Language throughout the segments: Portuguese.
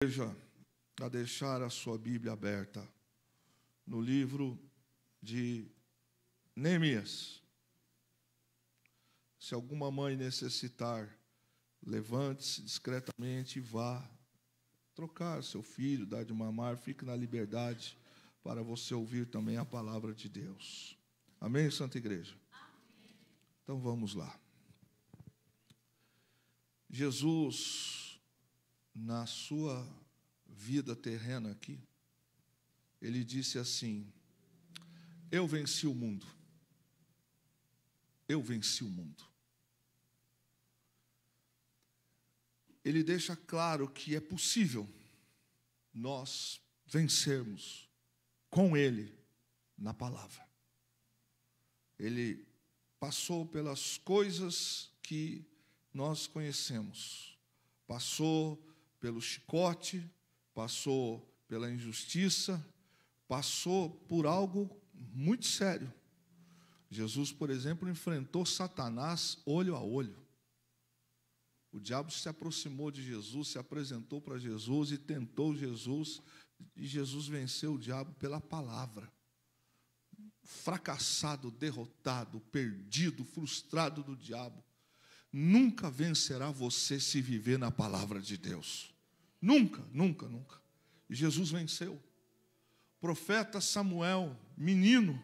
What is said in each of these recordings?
Igreja a deixar a sua Bíblia aberta no livro de Neemias. Se alguma mãe necessitar, levante-se discretamente e vá trocar seu filho, dar de mamar, fique na liberdade para você ouvir também a palavra de Deus. Amém, Santa Igreja? Amém. Então vamos lá. Jesus, na sua vida terrena aqui, ele disse assim: eu venci o mundo. Eu venci o mundo. Ele deixa claro que é possível nós vencermos com ele na palavra. Ele passou pelas coisas que nós conhecemos. Passou pelo chicote, passou pela injustiça, passou por algo muito sério. Jesus, por exemplo, enfrentou Satanás olho a olho. O diabo se aproximou de Jesus, se apresentou para Jesus e tentou Jesus, e Jesus venceu o diabo pela palavra. Fracassado, derrotado, perdido, frustrado do diabo, nunca vencerá você se viver na palavra de Deus. Nunca, nunca, nunca. E Jesus venceu. O profeta Samuel, menino,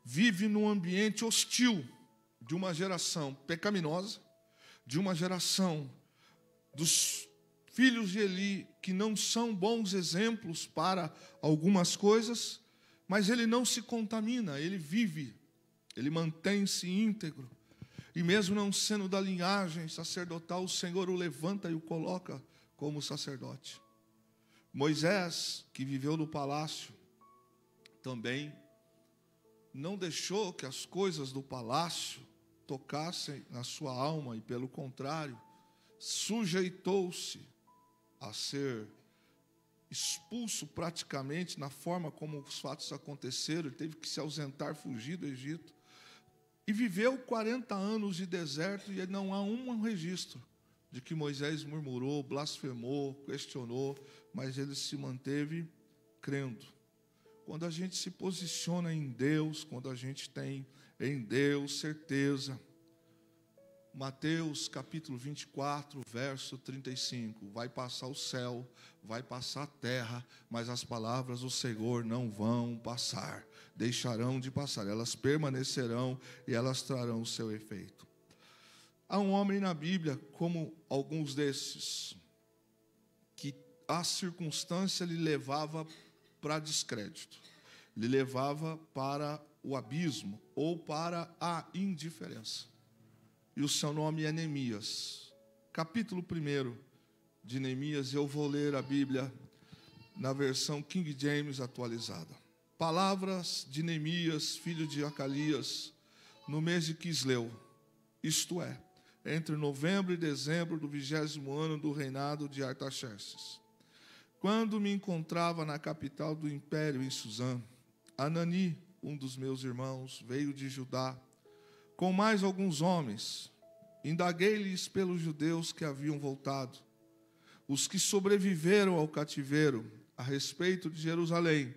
vive num ambiente hostil de uma geração pecaminosa, de uma geração dos filhos de Eli, que não são bons exemplos para algumas coisas, mas ele não se contamina, ele vive, ele mantém-se íntegro. E mesmo não sendo da linhagem sacerdotal, o Senhor o levanta e o coloca como sacerdote. Moisés, que viveu no palácio, também não deixou que as coisas do palácio tocassem na sua alma, e pelo contrário, sujeitou-se a ser expulso praticamente na forma como os fatos aconteceram. Ele teve que se ausentar, fugir do Egito, e viveu 40 anos de deserto, e não há um registro de que Moisés murmurou, blasfemou, questionou, mas ele se manteve crendo. Quando a gente se posiciona em Deus, quando a gente tem em Deus certeza. Mateus capítulo 24, verso 35. Vai passar o céu, vai passar a terra, mas as palavras do Senhor não vão passar. Deixarão de passar, elas permanecerão e elas trarão o seu efeito. Há um homem na Bíblia, como alguns desses, que a circunstância lhe levava para descrédito, lhe levava para o abismo ou para a indiferença. E o seu nome é Neemias. Capítulo 1 de Neemias, eu vou ler a Bíblia na versão King James atualizada. Palavras de Neemias, filho de Acalias, no mês de Quisleu, isto é, entre novembro e dezembro do 20º ano do reinado de Artaxerxes. Quando me encontrava na capital do império, em Suzã, Anani, um dos meus irmãos, veio de Judá, com mais alguns homens. Indaguei-lhes pelos judeus que haviam voltado, os que sobreviveram ao cativeiro, a respeito de Jerusalém.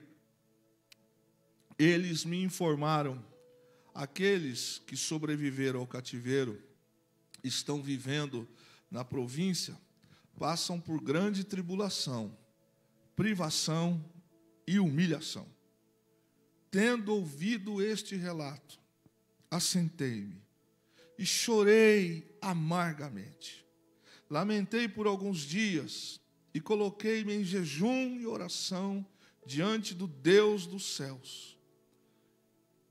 Eles me informaram: aqueles que sobreviveram ao cativeiro estão vivendo na província, passam por grande tribulação, privação e humilhação. Tendo ouvido este relato, assentei-me e chorei amargamente. Lamentei por alguns dias e coloquei-me em jejum e oração diante do Deus dos céus.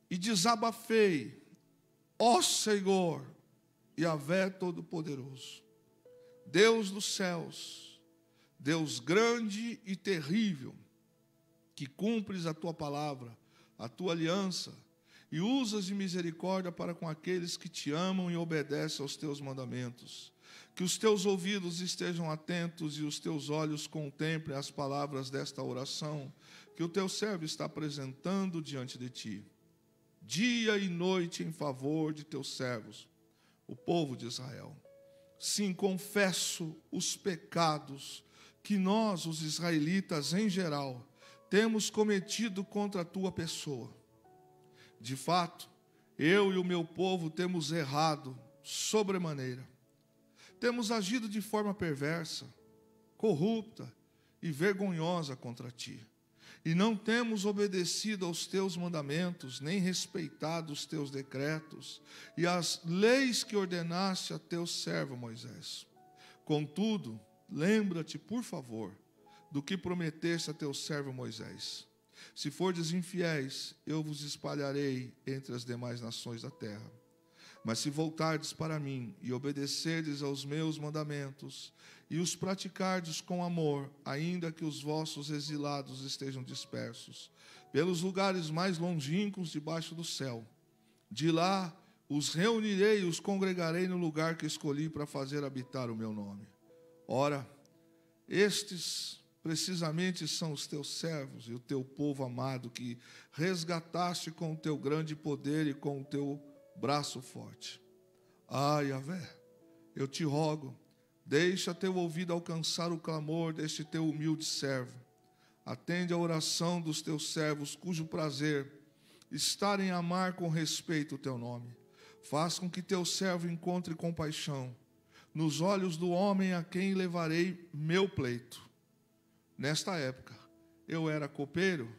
E desabafei: ó Senhor, Yahvé Todo-Poderoso, Deus dos céus, Deus grande e terrível, que cumpres a tua palavra, a tua aliança, e usas de misericórdia para com aqueles que te amam e obedecem aos teus mandamentos. Que os teus ouvidos estejam atentos e os teus olhos contemplem as palavras desta oração que o teu servo está apresentando diante de ti, dia e noite em favor de teus servos, o povo de Israel. Sim, confesso os pecados que nós, os israelitas em geral, temos cometido contra a tua pessoa. De fato, eu e o meu povo temos errado sobremaneira. Temos agido de forma perversa, corrupta e vergonhosa contra ti. E não temos obedecido aos teus mandamentos, nem respeitado os teus decretos e as leis que ordenaste a teu servo Moisés. Contudo, lembra-te, por favor, do que prometeste a teu servo Moisés. Se fordes infiéis, eu vos espalharei entre as demais nações da terra. Mas se voltardes para mim e obedecerdes aos meus mandamentos e os praticardes com amor, ainda que os vossos exilados estejam dispersos pelos lugares mais longínquos debaixo do céu, de lá os reunirei e os congregarei no lugar que escolhi para fazer habitar o meu nome. Ora, estes precisamente são os teus servos e o teu povo amado, que resgataste com o teu grande poder e com o teu braço forte. Yahvé, eu te rogo, deixa teu ouvido alcançar o clamor deste teu humilde servo. Atende a oração dos teus servos, cujo prazer está em amar com respeito o teu nome. Faz com que teu servo encontre compaixão nos olhos do homem a quem levarei meu pleito. Nesta época, eu era copeiro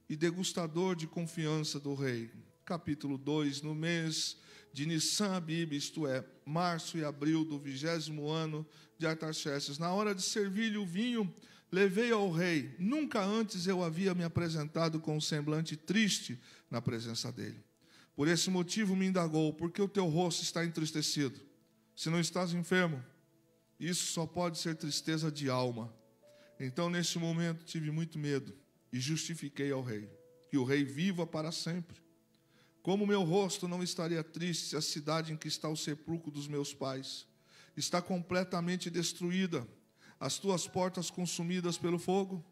e degustador de confiança do rei. Capítulo 2, no mês de Nissan Abib, isto é, março e abril do 20º ano de Artaxerxes, na hora de servir-lhe o vinho, levei ao rei. Nunca antes eu havia me apresentado com um semblante triste na presença dele. Por esse motivo me indagou: por que o teu rosto está entristecido? Se não estás enfermo, isso só pode ser tristeza de alma. Então, nesse momento, tive muito medo e justifiquei ao rei: que o rei viva para sempre. Como meu rosto não estaria triste se a cidade em que está o sepulcro dos meus pais está completamente destruída, as tuas portas consumidas pelo fogo?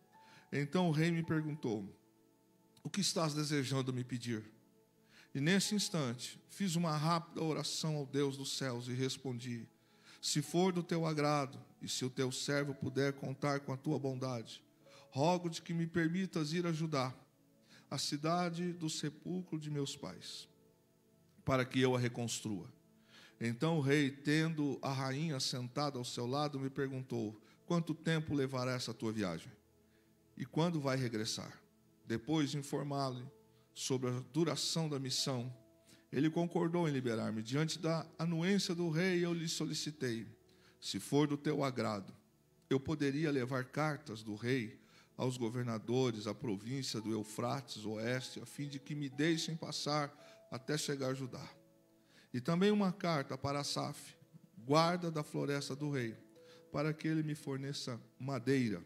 Então o rei me perguntou: o que estás desejando me pedir? E nesse instante fiz uma rápida oração ao Deus dos céus e respondi: se for do teu agrado e se o teu servo puder contar com a tua bondade, rogo-te que me permitas ir a Judá, a cidade do sepulcro de meus pais, para que eu a reconstrua. Então o rei, tendo a rainha sentada ao seu lado, me perguntou: quanto tempo levará essa tua viagem? E quando vai regressar? Depois de informá-lo sobre a duração da missão, ele concordou em liberar-me. Diante da anuência do rei, eu lhe solicitei: se for do teu agrado, eu poderia levar cartas do rei aos governadores, à província do Eufrates Oeste, a fim de que me deixem passar até chegar a Judá. E também uma carta para Asaf, guarda da floresta do rei, para que ele me forneça madeira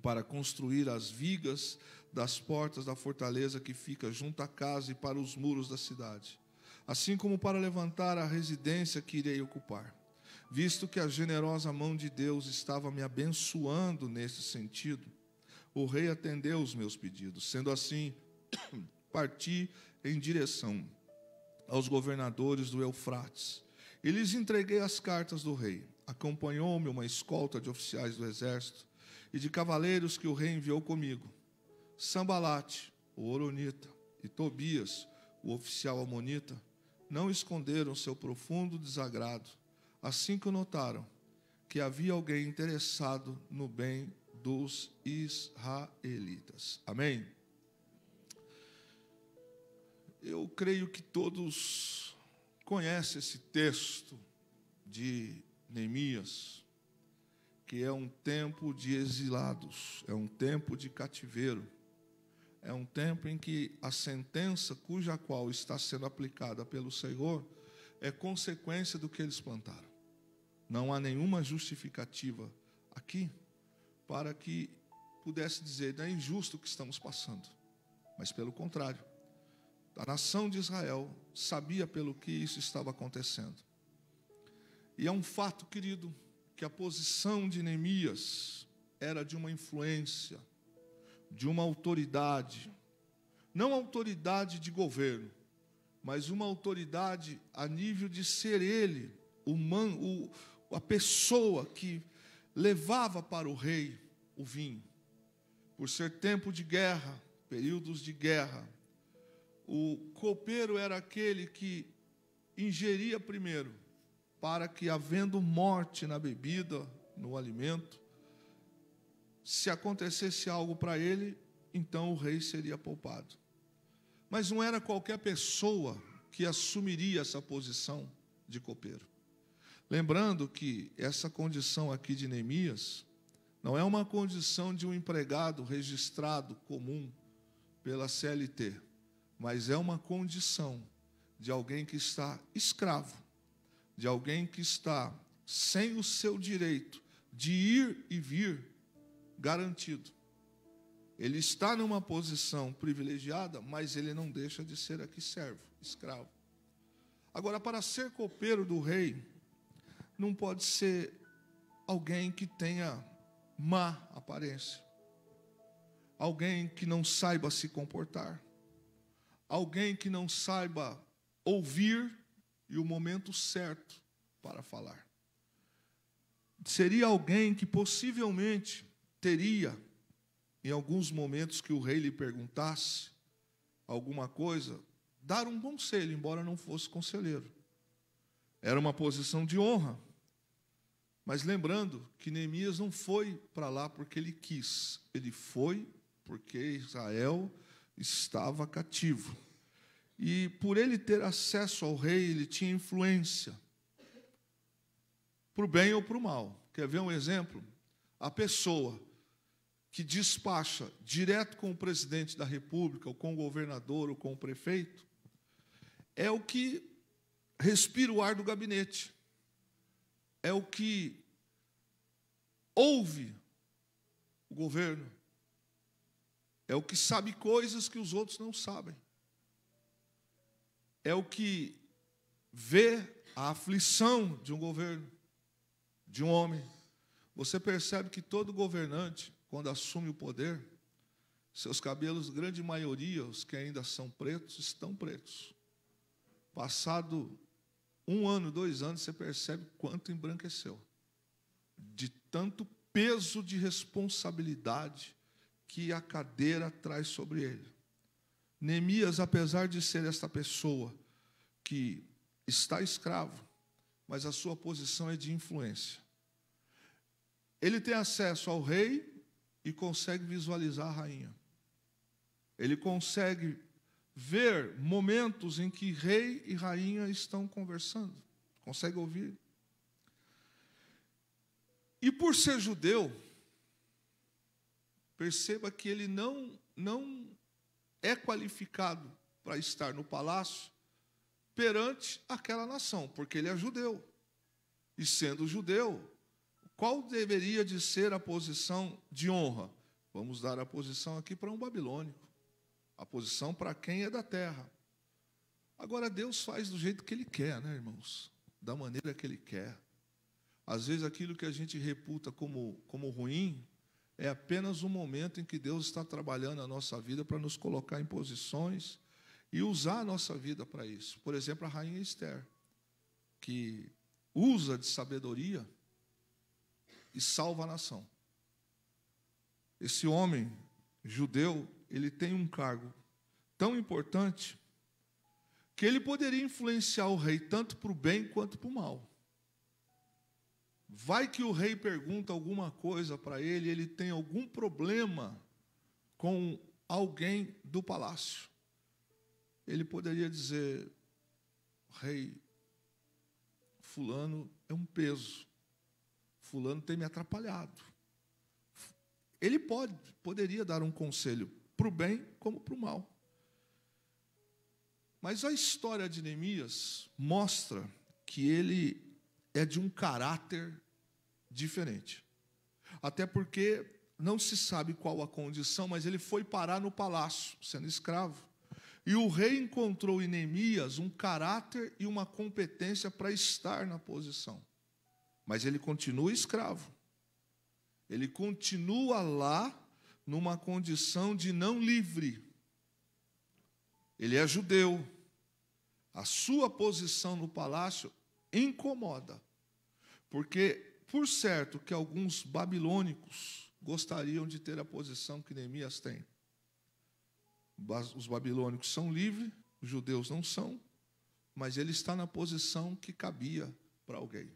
para construir as vigas das portas da fortaleza que fica junto à casa e para os muros da cidade, assim como para levantar a residência que irei ocupar. Visto que a generosa mão de Deus estava me abençoando nesse sentido, o rei atendeu os meus pedidos. Sendo assim, parti em direção aos governadores do Eufrates e lhes entreguei as cartas do rei. Acompanhou-me uma escolta de oficiais do exército e de cavaleiros que o rei enviou comigo. Sambalate, o horonita, e Tobias, o oficial amonita, não esconderam seu profundo desagrado, assim que notaram que havia alguém interessado no bem dos israelitas. Amém? Eu creio que todos conhecem esse texto de Neemias, que é um tempo de exilados, é um tempo de cativeiro, é um tempo em que a sentença cuja qual está sendo aplicada pelo Senhor é consequência do que eles plantaram. Não há nenhuma justificativa aqui para que pudesse dizer: não é injusto o que estamos passando, mas pelo contrário, a nação de Israel sabia pelo que isso estava acontecendo. E é um fato, querido, que a posição de Neemias era de uma influência, de uma autoridade, não autoridade de governo, mas uma autoridade a nível de ser ele, a pessoa que levava para o rei o vinho. Por ser tempo de guerra, períodos de guerra, o copeiro era aquele que ingeria primeiro, para que, havendo morte na bebida, no alimento, se acontecesse algo para ele, então o rei seria poupado. Mas não era qualquer pessoa que assumiria essa posição de copeiro. Lembrando que essa condição aqui de Neemias não é uma condição de um empregado registrado comum pela CLT, mas é uma condição de alguém que está escravo, de alguém que está sem o seu direito de ir e vir garantido. Ele está numa posição privilegiada, mas ele não deixa de ser aqui servo, escravo. Agora, para ser copeiro do rei, não pode ser alguém que tenha má aparência, alguém que não saiba se comportar, alguém que não saiba ouvir e o momento certo para falar. Seria alguém que possivelmente teria, em alguns momentos que o rei lhe perguntasse alguma coisa, dar um conselho, embora não fosse conselheiro. Era uma posição de honra. Mas lembrando que Neemias não foi para lá porque ele quis. Ele foi porque Israel estava cativo. E por ele ter acesso ao rei, ele tinha influência, para o bem ou para o mal. Quer ver um exemplo? A pessoa que despacha direto com o presidente da República, ou com o governador, ou com o prefeito, é o que respira o ar do gabinete, é o que ouve o governo, é o que sabe coisas que os outros não sabem, é o que vê a aflição de um governo, de um homem. Você percebe que todo governante, quando assume o poder, seus cabelos, grande maioria, os que ainda são pretos, estão pretos. Passado 1 ano, 2 anos, você percebe quanto embranqueceu, de tanto peso de responsabilidade que a cadeira traz sobre ele. Neemias, apesar de ser esta pessoa que está escravo, mas a sua posição é de influência. Ele tem acesso ao rei e consegue visualizar a rainha. Ele consegue ver momentos em que rei e rainha estão conversando. Consegue ouvir. E por ser judeu, perceba que ele não é qualificado para estar no palácio perante aquela nação, porque ele é judeu. E sendo judeu, qual deveria de ser a posição de honra? Vamos dar a posição aqui para um babilônico, a posição para quem é da terra. Agora, Deus faz do jeito que Ele quer, né, irmãos? Da maneira que Ele quer. Às vezes, aquilo que a gente reputa como ruim é apenas um momento em que Deus está trabalhando a nossa vida para nos colocar em posições e usar a nossa vida para isso. Por exemplo, a rainha Esther, que usa de sabedoria e salva a nação. Esse homem judeu, ele tem um cargo tão importante que ele poderia influenciar o rei tanto para o bem quanto para o mal. Vai que o rei pergunta alguma coisa para ele, ele tem algum problema com alguém do palácio. Ele poderia dizer: rei, fulano é um peso, fulano tem me atrapalhado. Ele poderia dar um conselho para o bem como para o mal. Mas a história de Neemias mostra que ele é de um caráter diferente. Até porque não se sabe qual a condição, mas ele foi parar no palácio, sendo escravo. E o rei encontrou em Neemias um caráter e uma competência para estar na posição. Mas ele continua escravo. Ele continua lá numa condição de não livre. Ele é judeu. A sua posição no palácio incomoda. Porque por certo que alguns babilônicos gostariam de ter a posição que Neemias tem. Os babilônicos são livres, os judeus não são, mas ele está na posição que cabia para alguém.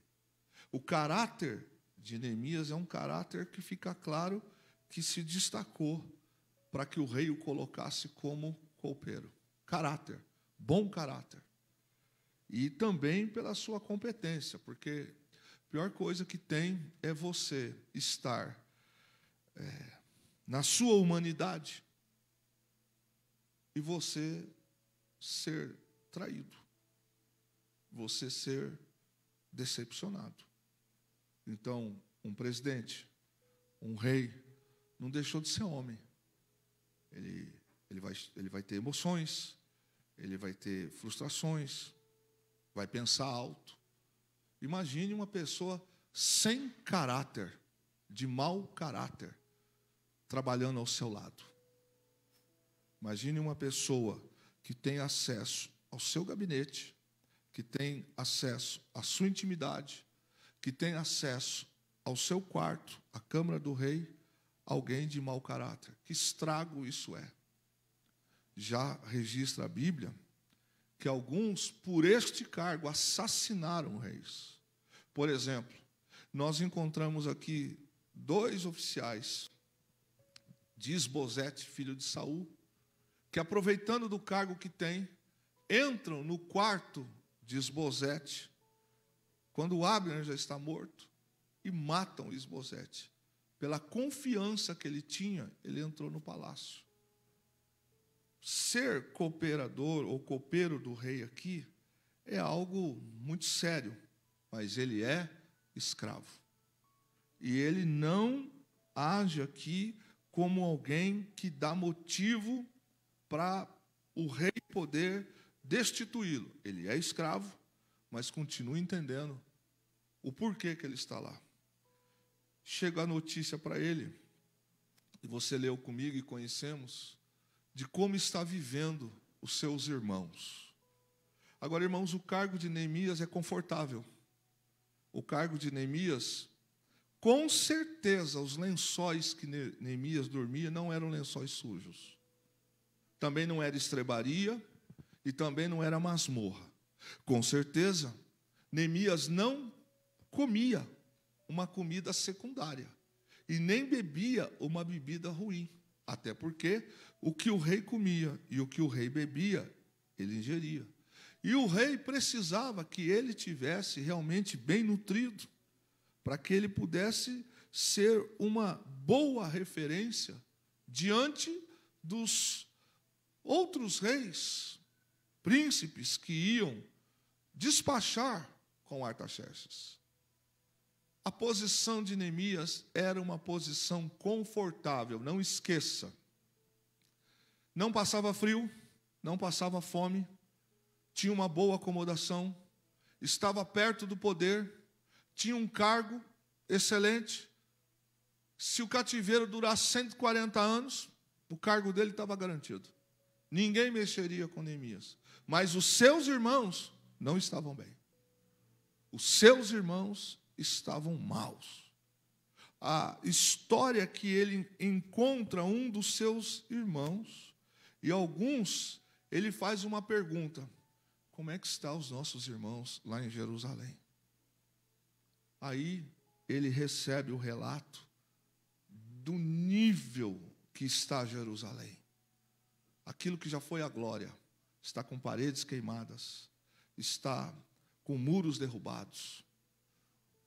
O caráter de Neemias é um caráter que fica claro que se destacou para que o rei o colocasse como copeiro. Caráter, bom caráter. E também pela sua competência, porque a pior coisa que tem é você estar na sua humanidade e você ser traído, você ser decepcionado. Então, um presidente, um rei, não deixou de ser homem. Ele vai ter emoções, ele vai ter frustrações, vai pensar alto. Imagine uma pessoa sem caráter, de mau caráter, trabalhando ao seu lado. Imagine uma pessoa que tem acesso ao seu gabinete, que tem acesso à sua intimidade, que tem acesso ao seu quarto, à câmara do rei, alguém de mau caráter. Que estrago isso é. Já registra a Bíblia que alguns, por este cargo, assassinaram reis. Por exemplo, nós encontramos aqui 2 oficiais de Isbosete, filho de Saul, que, aproveitando do cargo que tem, entram no quarto de Isbosete, quando Abner já está morto, e matam Isbosete. Pela confiança que ele tinha, ele entrou no palácio. Ser cooperador ou copeiro do rei aqui é algo muito sério, mas ele é escravo. E ele não age aqui como alguém que dá motivo para o rei poder destituí-lo. Ele é escravo, mas continua entendendo o porquê que ele está lá. Chega a notícia para ele, e você leu comigo e conhecemos, de como está vivendo os seus irmãos. Agora, irmãos, o cargo de Neemias é confortável. O cargo de Neemias, com certeza, os lençóis que Neemias dormia não eram lençóis sujos. Também não era estrebaria e também não era masmorra. Com certeza, Neemias não comia uma comida secundária e nem bebia uma bebida ruim, até porque o que o rei comia e o que o rei bebia, ele ingeria. E o rei precisava que ele tivesse realmente bem nutrido, para que ele pudesse ser uma boa referência diante dos outros reis, príncipes que iam despachar com Artaxerxes. A posição de Neemias era uma posição confortável, não esqueça. Não passava frio, não passava fome, tinha uma boa acomodação, estava perto do poder, tinha um cargo excelente. Se o cativeiro durasse 140 anos, o cargo dele estava garantido. Ninguém mexeria com Neemias. Mas os seus irmãos não estavam bem. Os seus irmãos estavam maus. A história que ele encontra um dos seus irmãos, e alguns, ele faz uma pergunta: como é que estão os nossos irmãos lá em Jerusalém? Aí ele recebe o relato do nível que está Jerusalém. Aquilo que já foi a glória, está com paredes queimadas, está com muros derrubados.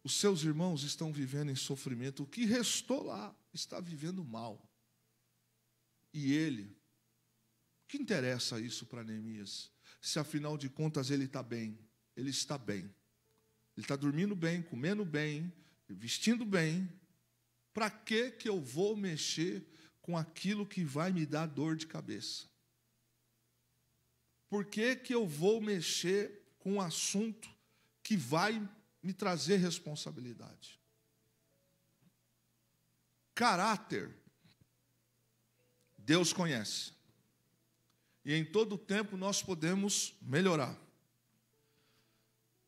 Os seus irmãos estão vivendo em sofrimento. O que restou lá está vivendo mal. E ele, o que interessa isso para Neemias? Se afinal de contas ele está bem. Ele está bem. Ele está dormindo bem, comendo bem, vestindo bem. Para que eu vou mexer com aquilo que vai me dar dor de cabeça? Por que eu vou mexer com um assunto que vai me trazer responsabilidade? Caráter, Deus conhece. E em todo tempo nós podemos melhorar.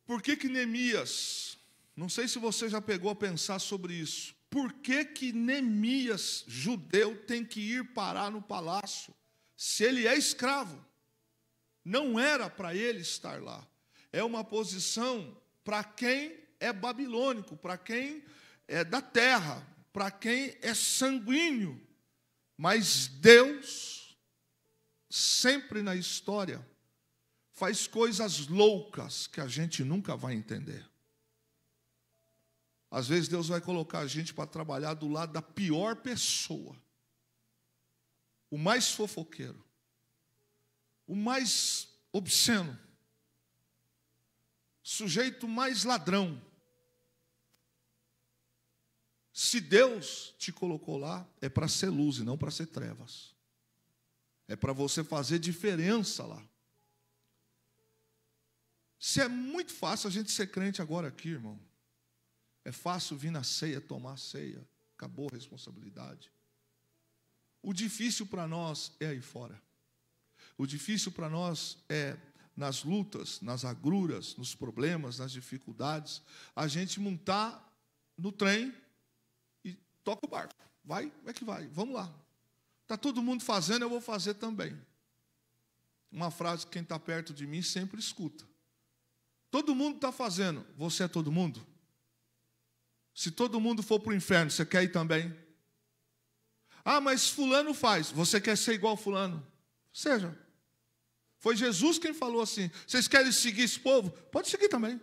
Por que Neemias Não sei se você já pegou a pensar sobre isso. Por que que Neemias, judeu, tem que ir parar no palácio? Se ele é escravo, não era para ele estar lá. É uma posição para quem é babilônico, para quem é da terra, para quem é sanguíneo. Mas Deus, sempre na história, faz coisas loucas que a gente nunca vai entender. Às vezes Deus vai colocar a gente para trabalhar do lado da pior pessoa, o mais fofoqueiro, o mais obsceno, sujeito mais ladrão. Se Deus te colocou lá, é para ser luz e não para ser trevas. É para você fazer diferença lá. Se é muito fácil a gente ser crente agora aqui, irmão. É fácil vir na ceia, tomar a ceia. Acabou a responsabilidade. O difícil para nós é aí fora. O difícil para nós é nas lutas, nas agruras, nos problemas, nas dificuldades, a gente montar no trem e toca o barco. Vai, é que vai, vamos lá. Está todo mundo fazendo, eu vou fazer também. Uma frase que quem está perto de mim sempre escuta. Todo mundo está fazendo, você é todo mundo? Se todo mundo for para o inferno, você quer ir também? Ah, mas fulano faz, você quer ser igual fulano? Seja. Foi Jesus quem falou assim, vocês querem seguir esse povo? Pode seguir também.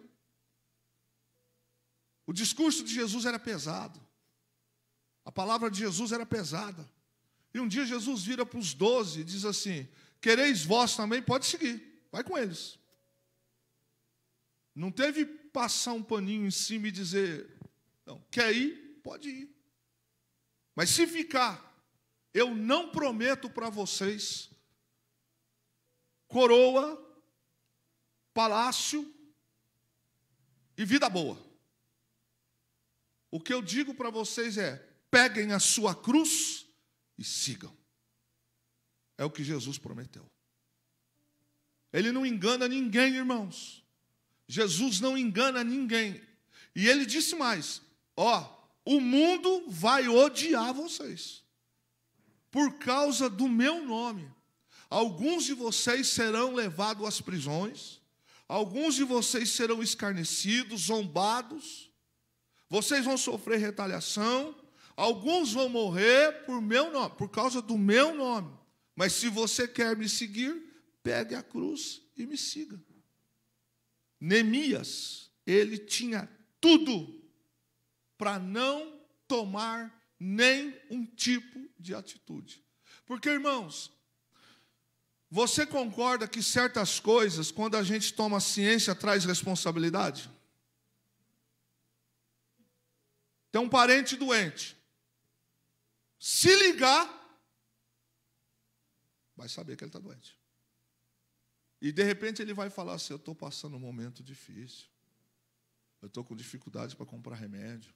O discurso de Jesus era pesado. A palavra de Jesus era pesada. E um dia Jesus vira para os 12 e diz assim, quereis vós também? Pode seguir, vai com eles. Não teve passar um paninho em cima e dizer, não, quer ir? Pode ir. Mas se ficar, eu não prometo para vocês coroa, palácio e vida boa. O que eu digo para vocês é, peguem a sua cruz e sigam. É o que Jesus prometeu. Ele não engana ninguém, irmãos. Jesus não engana ninguém. E ele disse mais, o mundo vai odiar vocês. Por causa do meu nome. Alguns de vocês serão levados às prisões. Alguns de vocês serão escarnecidos, zombados. Vocês vão sofrer retaliação. Alguns vão morrer por meu nome, por causa do meu nome. Mas se você quer me seguir, pegue a cruz e me siga. Neemias, ele tinha tudo para não tomar nem um tipo de atitude. Porque, irmãos, você concorda que certas coisas, quando a gente toma ciência, traz responsabilidade? Tem um parente doente. Se ligar, vai saber que ele está doente. E, de repente, ele vai falar assim, eu estou passando um momento difícil. Eu estou com dificuldade para comprar remédio.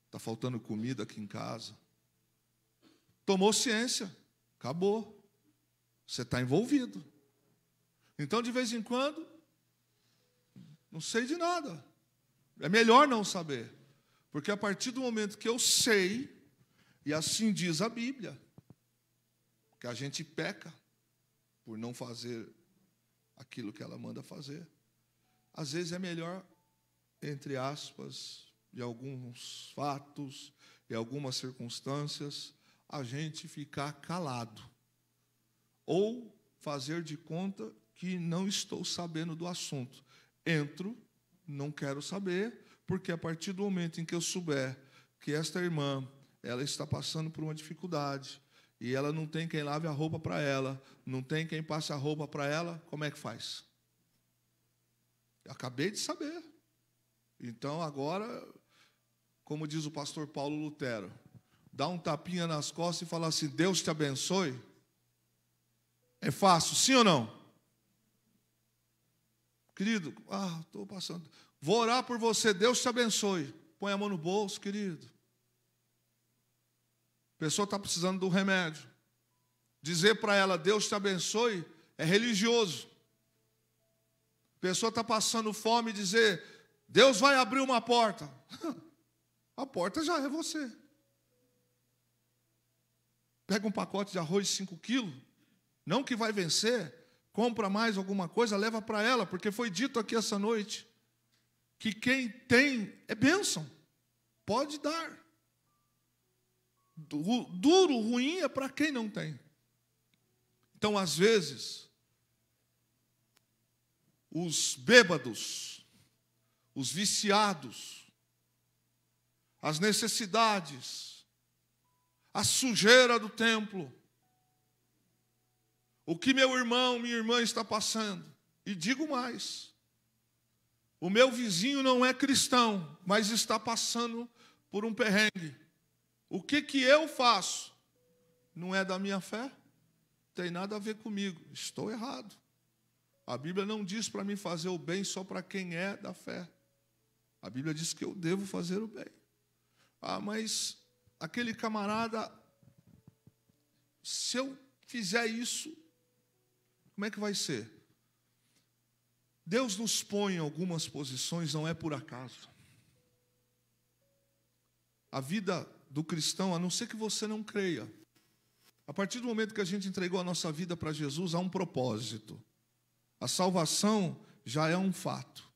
Está faltando comida aqui em casa. Tomou ciência. Acabou. Você está envolvido. Então, de vez em quando, não sei de nada. É melhor não saber. Porque a partir do momento que eu sei, e assim diz a Bíblia, que a gente peca por não fazer aquilo que ela manda fazer. Às vezes é melhor, entre aspas, de alguns fatos e algumas circunstâncias, a gente ficar calado. Ou fazer de conta que não estou sabendo do assunto. Entro, não quero saber, porque a partir do momento em que eu souber que esta irmã, ela está passando por uma dificuldade, e ela não tem quem lave a roupa para ela, não tem quem passe a roupa para ela, como é que faz? Eu acabei de saber. Então, agora, como diz o pastor Paulo Lutero, dá um tapinha nas costas e fala assim, Deus te abençoe. É fácil, sim ou não? Querido, estou passando. Vou orar por você, Deus te abençoe. Põe a mão no bolso, querido. A pessoa está precisando do remédio. Dizer para ela, Deus te abençoe, é religioso. A pessoa está passando fome e dizer, Deus vai abrir uma porta. A porta já é você. Pega um pacote de arroz de 5 quilos, não que vai vencer, compra mais alguma coisa, leva para ela, porque foi dito aqui essa noite que quem tem é bênção, pode dar. Duro, ruim é para quem não tem. Então, às vezes, os bêbados, os viciados, as necessidades, a sujeira do templo, o que meu irmão, minha irmã está passando. E digo mais, o meu vizinho não é cristão, mas está passando por um perrengue. O que eu faço? Não é da minha fé? Tem nada a ver comigo. Estou errado. A Bíblia não diz para mim fazer o bem só para quem é da fé. A Bíblia diz que eu devo fazer o bem. Ah, mas aquele camarada, se eu fizer isso, como é que vai ser? Deus nos põe em algumas posições, não é por acaso. A vida do cristão, a não ser que você não creia, a partir do momento que a gente entregou a nossa vida para Jesus, há um propósito. A salvação já é um fato.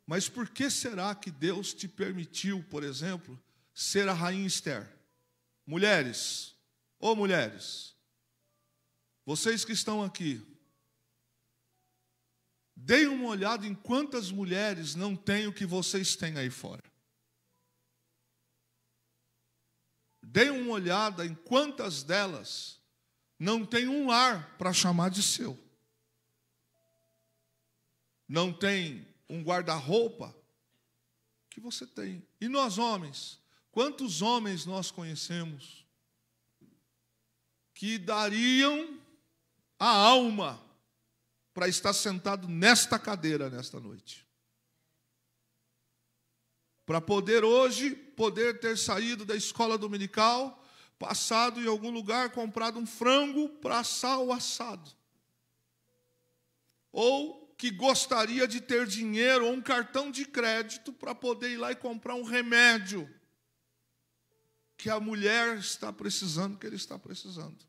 Mas por que será que Deus te permitiu, por exemplo, ser a rainha Esther? Mulheres, mulheres, vocês que estão aqui, deem uma olhada em quantas mulheres não têm o que vocês têm aí fora. Deem uma olhada em quantas delas não têm um lar para chamar de seu. Não tem um guarda-roupa que você tem. E nós homens, quantos homens nós conhecemos que dariam a alma para estar sentado nesta cadeira nesta noite? Para poder hoje, ter saído da escola dominical, passado em algum lugar, comprado um frango para assar o assado. Ou que gostaria de ter dinheiro ou um cartão de crédito para poder ir lá e comprar um remédio que a mulher está precisando, que ele está precisando.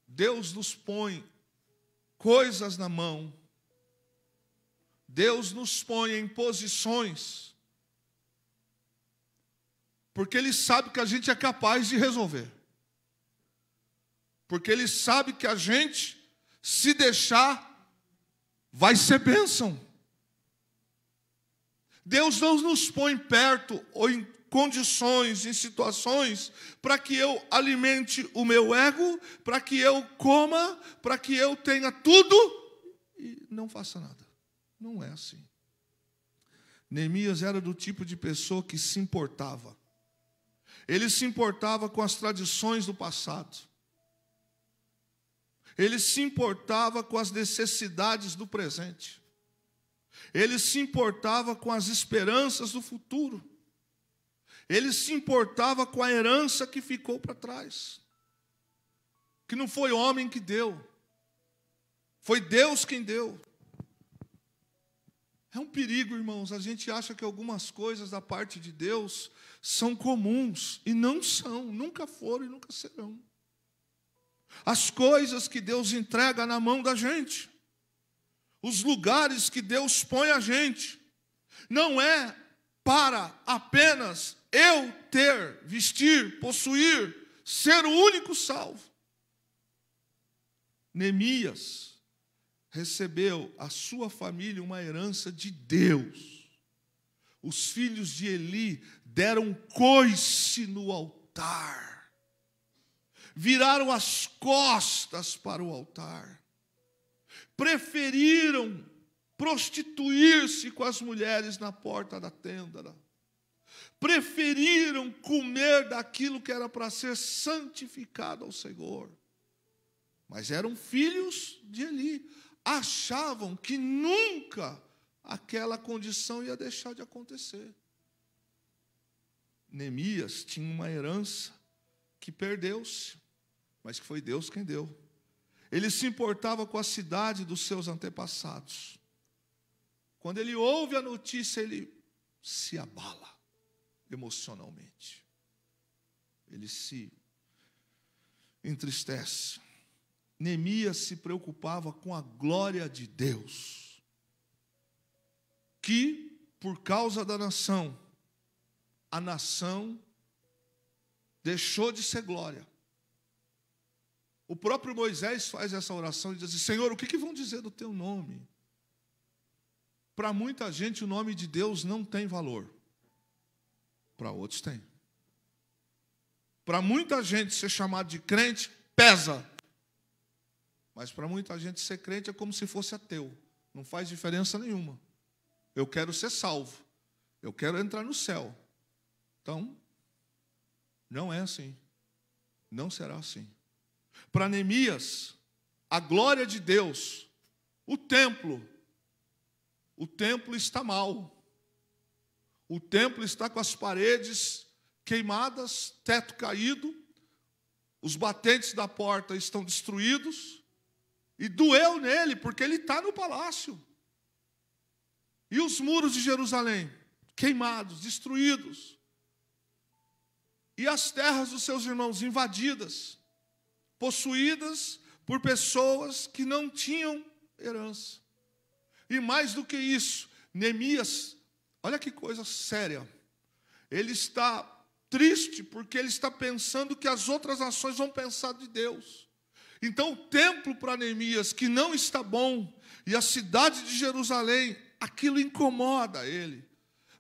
Deus nos põe coisas na mão. Deus nos põe em posições, porque Ele sabe que a gente é capaz de resolver. Porque Ele sabe que a gente, se deixar, vai ser bênção. Deus não nos põe perto ou em condições, em situações, para que eu alimente o meu ego, para que eu coma, para que eu tenha tudo e não faça nada. Não é assim. Neemias era do tipo de pessoa que se importava. Ele se importava com as tradições do passado. Ele se importava com as necessidades do presente. Ele se importava com as esperanças do futuro. Ele se importava com a herança que ficou para trás. Que não foi homem que deu. Foi Deus quem deu. É um perigo, irmãos, a gente acha que algumas coisas da parte de Deus são comuns, e não são, nunca foram e nunca serão. As coisas que Deus entrega na mão da gente, os lugares que Deus põe a gente, não é para apenas eu ter, vestir, possuir, ser o único salvo. Neemias recebeu a sua família uma herança de Deus. Os filhos de Eli deram coice no altar. Viraram as costas para o altar. Preferiram prostituir-se com as mulheres na porta da tenda. Preferiram comer daquilo que era para ser santificado ao Senhor. Mas eram filhos de Eli. Achavam que nunca aquela condição ia deixar de acontecer. Neemias tinha uma herança que perdeu-se, mas que foi Deus quem deu. Ele se importava com a cidade dos seus antepassados. Quando ele ouve a notícia, ele se abala emocionalmente. Ele se entristece. Neemias se preocupava com a glória de Deus, que, por causa da nação, a nação deixou de ser glória. O próprio Moisés faz essa oração e diz assim: Senhor, o que vão dizer do teu nome? Para muita gente o nome de Deus não tem valor. Para outros tem. Para muita gente ser chamado de crente pesa. Mas para muita gente ser crente é como se fosse ateu. Não faz diferença nenhuma. Eu quero ser salvo. Eu quero entrar no céu. Então, não é assim. Não será assim. Para Neemias, a glória de Deus, o templo está mal. O templo está com as paredes queimadas, teto caído, os batentes da porta estão destruídos, e doeu nele, porque ele está no palácio. E os muros de Jerusalém, queimados, destruídos. E as terras dos seus irmãos invadidas, possuídas por pessoas que não tinham herança. E mais do que isso, Neemias, olha que coisa séria, ele está triste porque ele está pensando que as outras nações vão pensar de Deus. Então o templo para Neemias, que não está bom, e a cidade de Jerusalém, aquilo incomoda ele.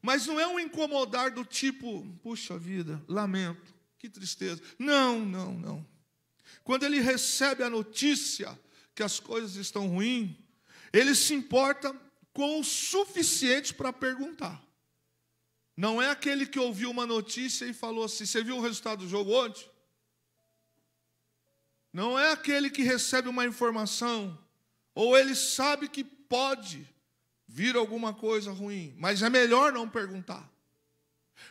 Mas não é um incomodar do tipo, puxa vida, lamento, que tristeza. Não. Quando ele recebe a notícia que as coisas estão ruins, ele se importa com o suficiente para perguntar. Não é aquele que ouviu uma notícia e falou assim: você viu o resultado do jogo ontem? Não é aquele que recebe uma informação, ou ele sabe que pode vir alguma coisa ruim, mas é melhor não perguntar.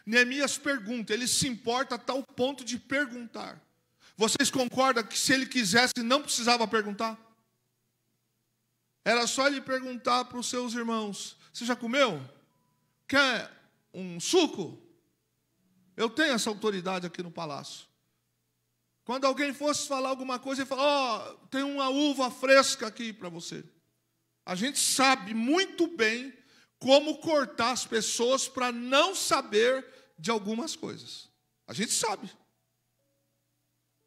Neemias pergunta, ele se importa a tal ponto de perguntar. Vocês concordam que se ele quisesse não precisava perguntar? Era só ele perguntar para os seus irmãos: você já comeu? Quer um suco? Eu tenho essa autoridade aqui no palácio. Quando alguém fosse falar alguma coisa, ele fala: tem uma uva fresca aqui para você. A gente sabe muito bem como cortar as pessoas para não saber de algumas coisas. A gente sabe.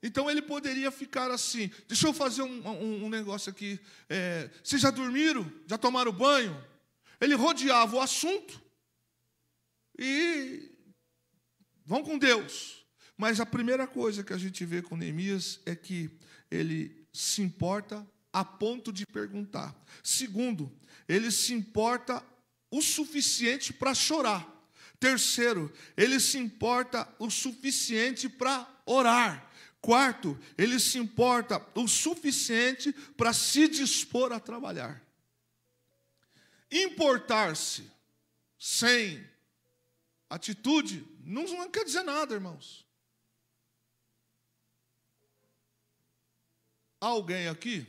Então ele poderia ficar assim: deixa eu fazer um negócio aqui. Vocês já dormiram? Já tomaram banho? Ele rodeava o assunto e vão com Deus. Mas a primeira coisa que a gente vê com Neemias é que ele se importa a ponto de perguntar. Segundo, ele se importa o suficiente para chorar. Terceiro, ele se importa o suficiente para orar. Quarto, ele se importa o suficiente para se dispor a trabalhar. Importar-se sem atitude não quer dizer nada, irmãos. Há alguém aqui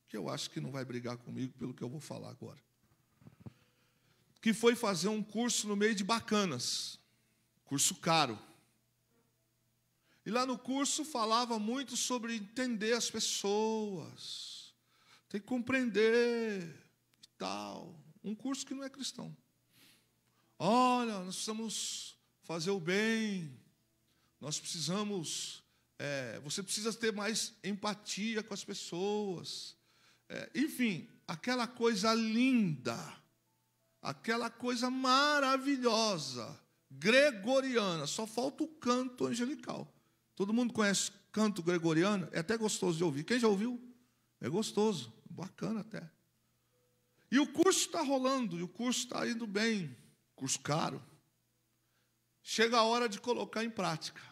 que eu acho que não vai brigar comigo pelo que eu vou falar agora, que foi fazer um curso no meio de bacanas, curso caro. E lá no curso falava muito sobre entender as pessoas, tem que compreender e tal. Um curso que não é cristão. Olha, nós precisamos fazer o bem, nós precisamos, você precisa ter mais empatia com as pessoas. Enfim, aquela coisa linda, aquela coisa maravilhosa, gregoriana, só falta o canto angelical. Todo mundo conhece canto gregoriano? É até gostoso de ouvir. Quem já ouviu? É gostoso, bacana até. E o curso está rolando, e o curso está indo bem, curso caro. Chega a hora de colocar em prática.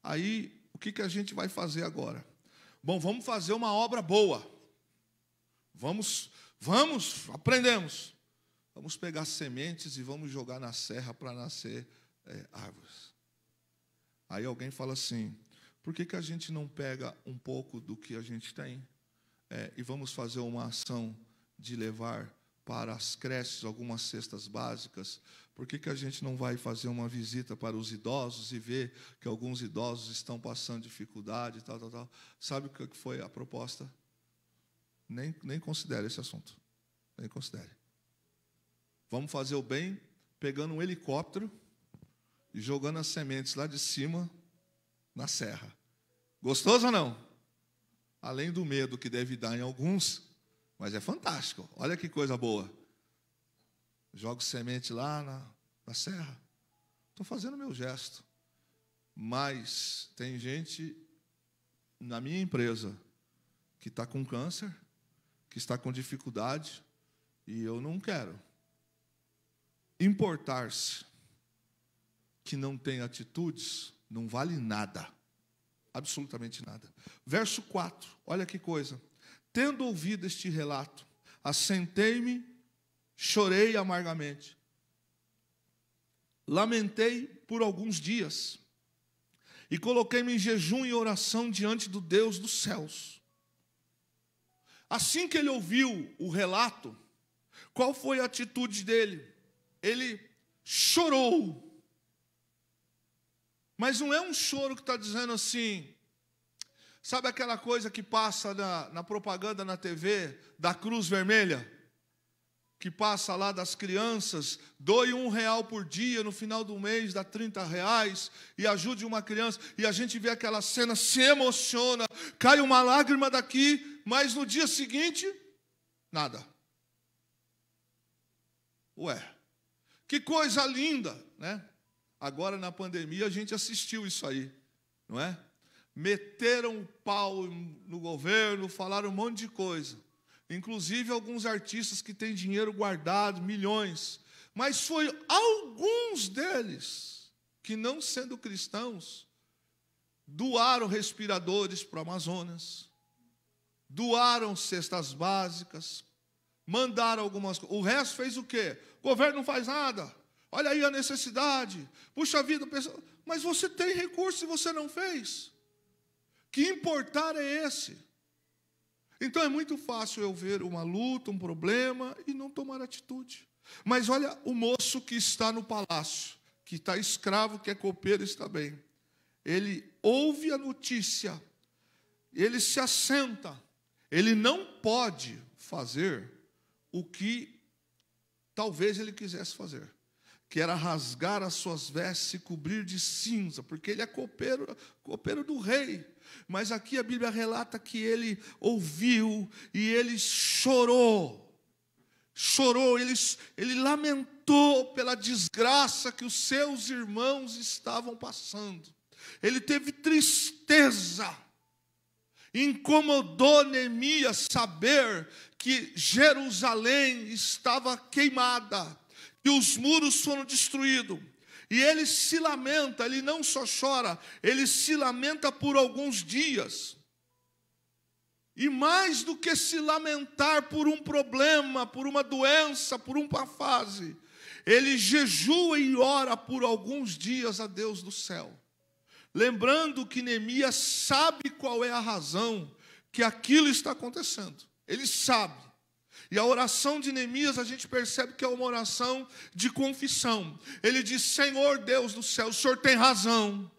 Aí, o que a gente vai fazer agora? Bom, vamos fazer uma obra boa. Vamos, aprendemos. Vamos pegar sementes e vamos jogar na serra para nascer árvores. Aí alguém fala assim: por que a gente não pega um pouco do que a gente tem e vamos fazer uma ação de levar para as creches algumas cestas básicas? Por que a gente não vai fazer uma visita para os idosos e ver que alguns idosos estão passando dificuldade, tal, tal, tal? Sabe o que foi a proposta? Nem considere esse assunto. Nem considere. Vamos fazer o bem pegando um helicóptero e jogando as sementes lá de cima na serra. Gostoso ou não? Além do medo que deve dar em alguns, mas é fantástico. Olha que coisa boa. Jogo semente lá na serra. Estou fazendo meu gesto. Mas tem gente na minha empresa que está com câncer, que está com dificuldade, e eu não quero importar-se que não tem atitudes, não vale nada. Absolutamente nada. Verso 4, olha que coisa. Tendo ouvido este relato, assentei-me, chorei amargamente. Lamentei por alguns dias e coloquei-me em jejum e oração diante do Deus dos céus. Assim que ele ouviu o relato, qual foi a atitude dele? Ele chorou. Mas não é um choro que está dizendo assim, sabe aquela coisa que passa na propaganda na TV, da Cruz Vermelha? Que passa lá das crianças, doe R$1 por dia, no final do mês dá R$30, e ajude uma criança, e a gente vê aquela cena, se emociona, cai uma lágrima daqui, mas no dia seguinte, nada. Ué, que coisa linda, né? Agora na pandemia a gente assistiu isso aí, não é? Meteram o pau no governo, falaram um monte de coisa. Inclusive alguns artistas que têm dinheiro guardado, milhões. Mas foi alguns deles que, não sendo cristãos, doaram respiradores para o Amazonas, doaram cestas básicas, mandaram algumas coisas. O resto fez o quê? O governo não faz nada. Olha aí a necessidade. Puxa vida, mas você tem recurso e você não fez. Que importar é esse? Então é muito fácil eu ver uma luta, um problema e não tomar atitude. Mas olha o moço que está no palácio, que está escravo, que é copeiro, está bem. Ele ouve a notícia, ele se assenta, ele não pode fazer o que talvez ele quisesse fazer, que era rasgar as suas vestes e cobrir de cinza, porque ele é copeiro do rei. Mas aqui a Bíblia relata que ele ouviu e ele chorou, ele lamentou pela desgraça que os seus irmãos estavam passando. Ele teve tristeza. Incomodou Neemias saber que Jerusalém estava queimada, que os muros foram destruídos. E ele se lamenta, ele não só chora, ele se lamenta por alguns dias. E mais do que se lamentar por um problema, por uma doença, por uma fase, ele jejua e ora por alguns dias a Deus do céu. Lembrando que Neemias sabe qual é a razão que aquilo está acontecendo. Ele sabe. E a oração de Neemias, a gente percebe que é uma oração de confissão. Ele diz: Senhor Deus do céu, o Senhor tem razão.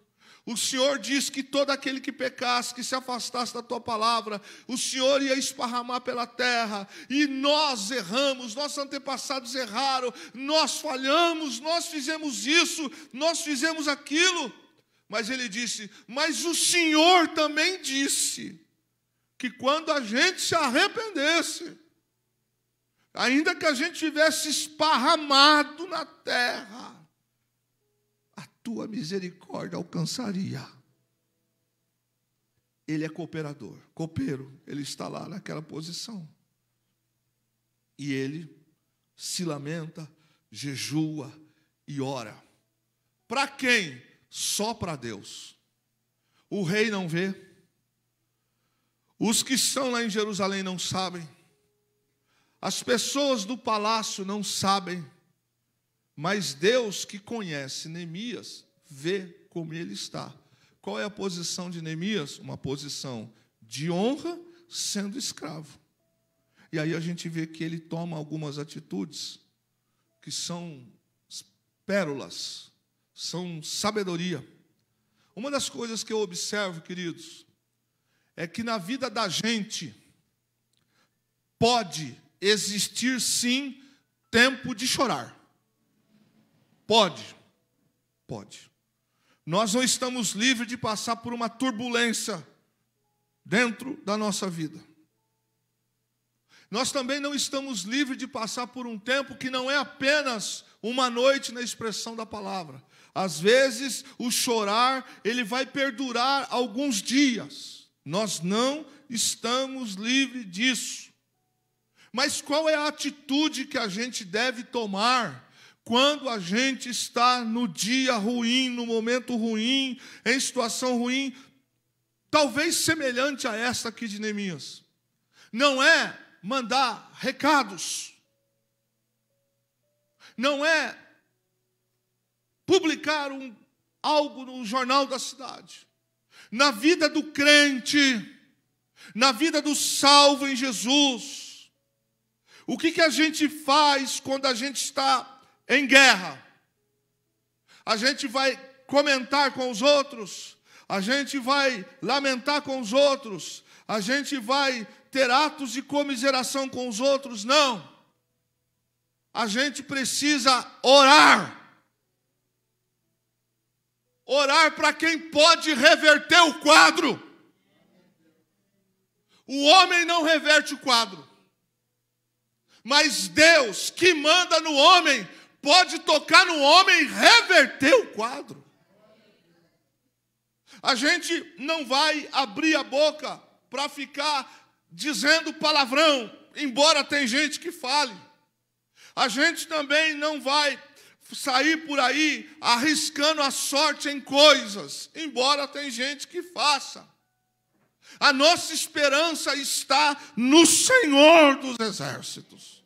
O Senhor diz que todo aquele que pecasse, que se afastasse da tua palavra, o Senhor ia esparramar pela terra. E nós erramos, nossos antepassados erraram, nós falhamos, nós fizemos isso, nós fizemos aquilo. Mas ele disse: mas o Senhor também disse que quando a gente se arrependesse, ainda que a gente tivesse esparramado na terra, a tua misericórdia alcançaria. Ele é cooperador, copeiro, ele está lá naquela posição. E ele se lamenta, jejua e ora. Para quem? Só para Deus. O rei não vê. Os que estão lá em Jerusalém não sabem. As pessoas do palácio não sabem, mas Deus, que conhece Neemias, vê como ele está. Qual é a posição de Neemias? Uma posição de honra, sendo escravo. E aí a gente vê que ele toma algumas atitudes que são pérolas, são sabedoria. Uma das coisas que eu observo, queridos, é que na vida da gente pode existir sim tempo de chorar. Pode. Nós não estamos livres de passar por uma turbulência dentro da nossa vida. Nós também não estamos livres de passar por um tempo que não é apenas uma noite na expressão da palavra. Às vezes, o chorar, ele vai perdurar alguns dias. Nós não estamos livres disso. Mas qual é a atitude que a gente deve tomar quando a gente está no dia ruim, no momento ruim, em situação ruim, talvez semelhante a esta aqui de Neemias? Não é mandar recados, não é publicar algo no jornal da cidade. Na vida do crente, na vida do salvo em Jesus, o que a gente faz quando a gente está em guerra? A gente vai comentar com os outros, a gente vai lamentar com os outros, a gente vai ter atos de comiseração com os outros? Não. A gente precisa orar. Orar para quem pode reverter o quadro. O homem não reverte o quadro. Mas Deus, que manda no homem, pode tocar no homem e reverter o quadro. A gente não vai abrir a boca para ficar dizendo palavrão, embora tem gente que fale. A gente também não vai sair por aí arriscando a sorte em coisas, embora tem gente que faça. A nossa esperança está no Senhor dos Exércitos.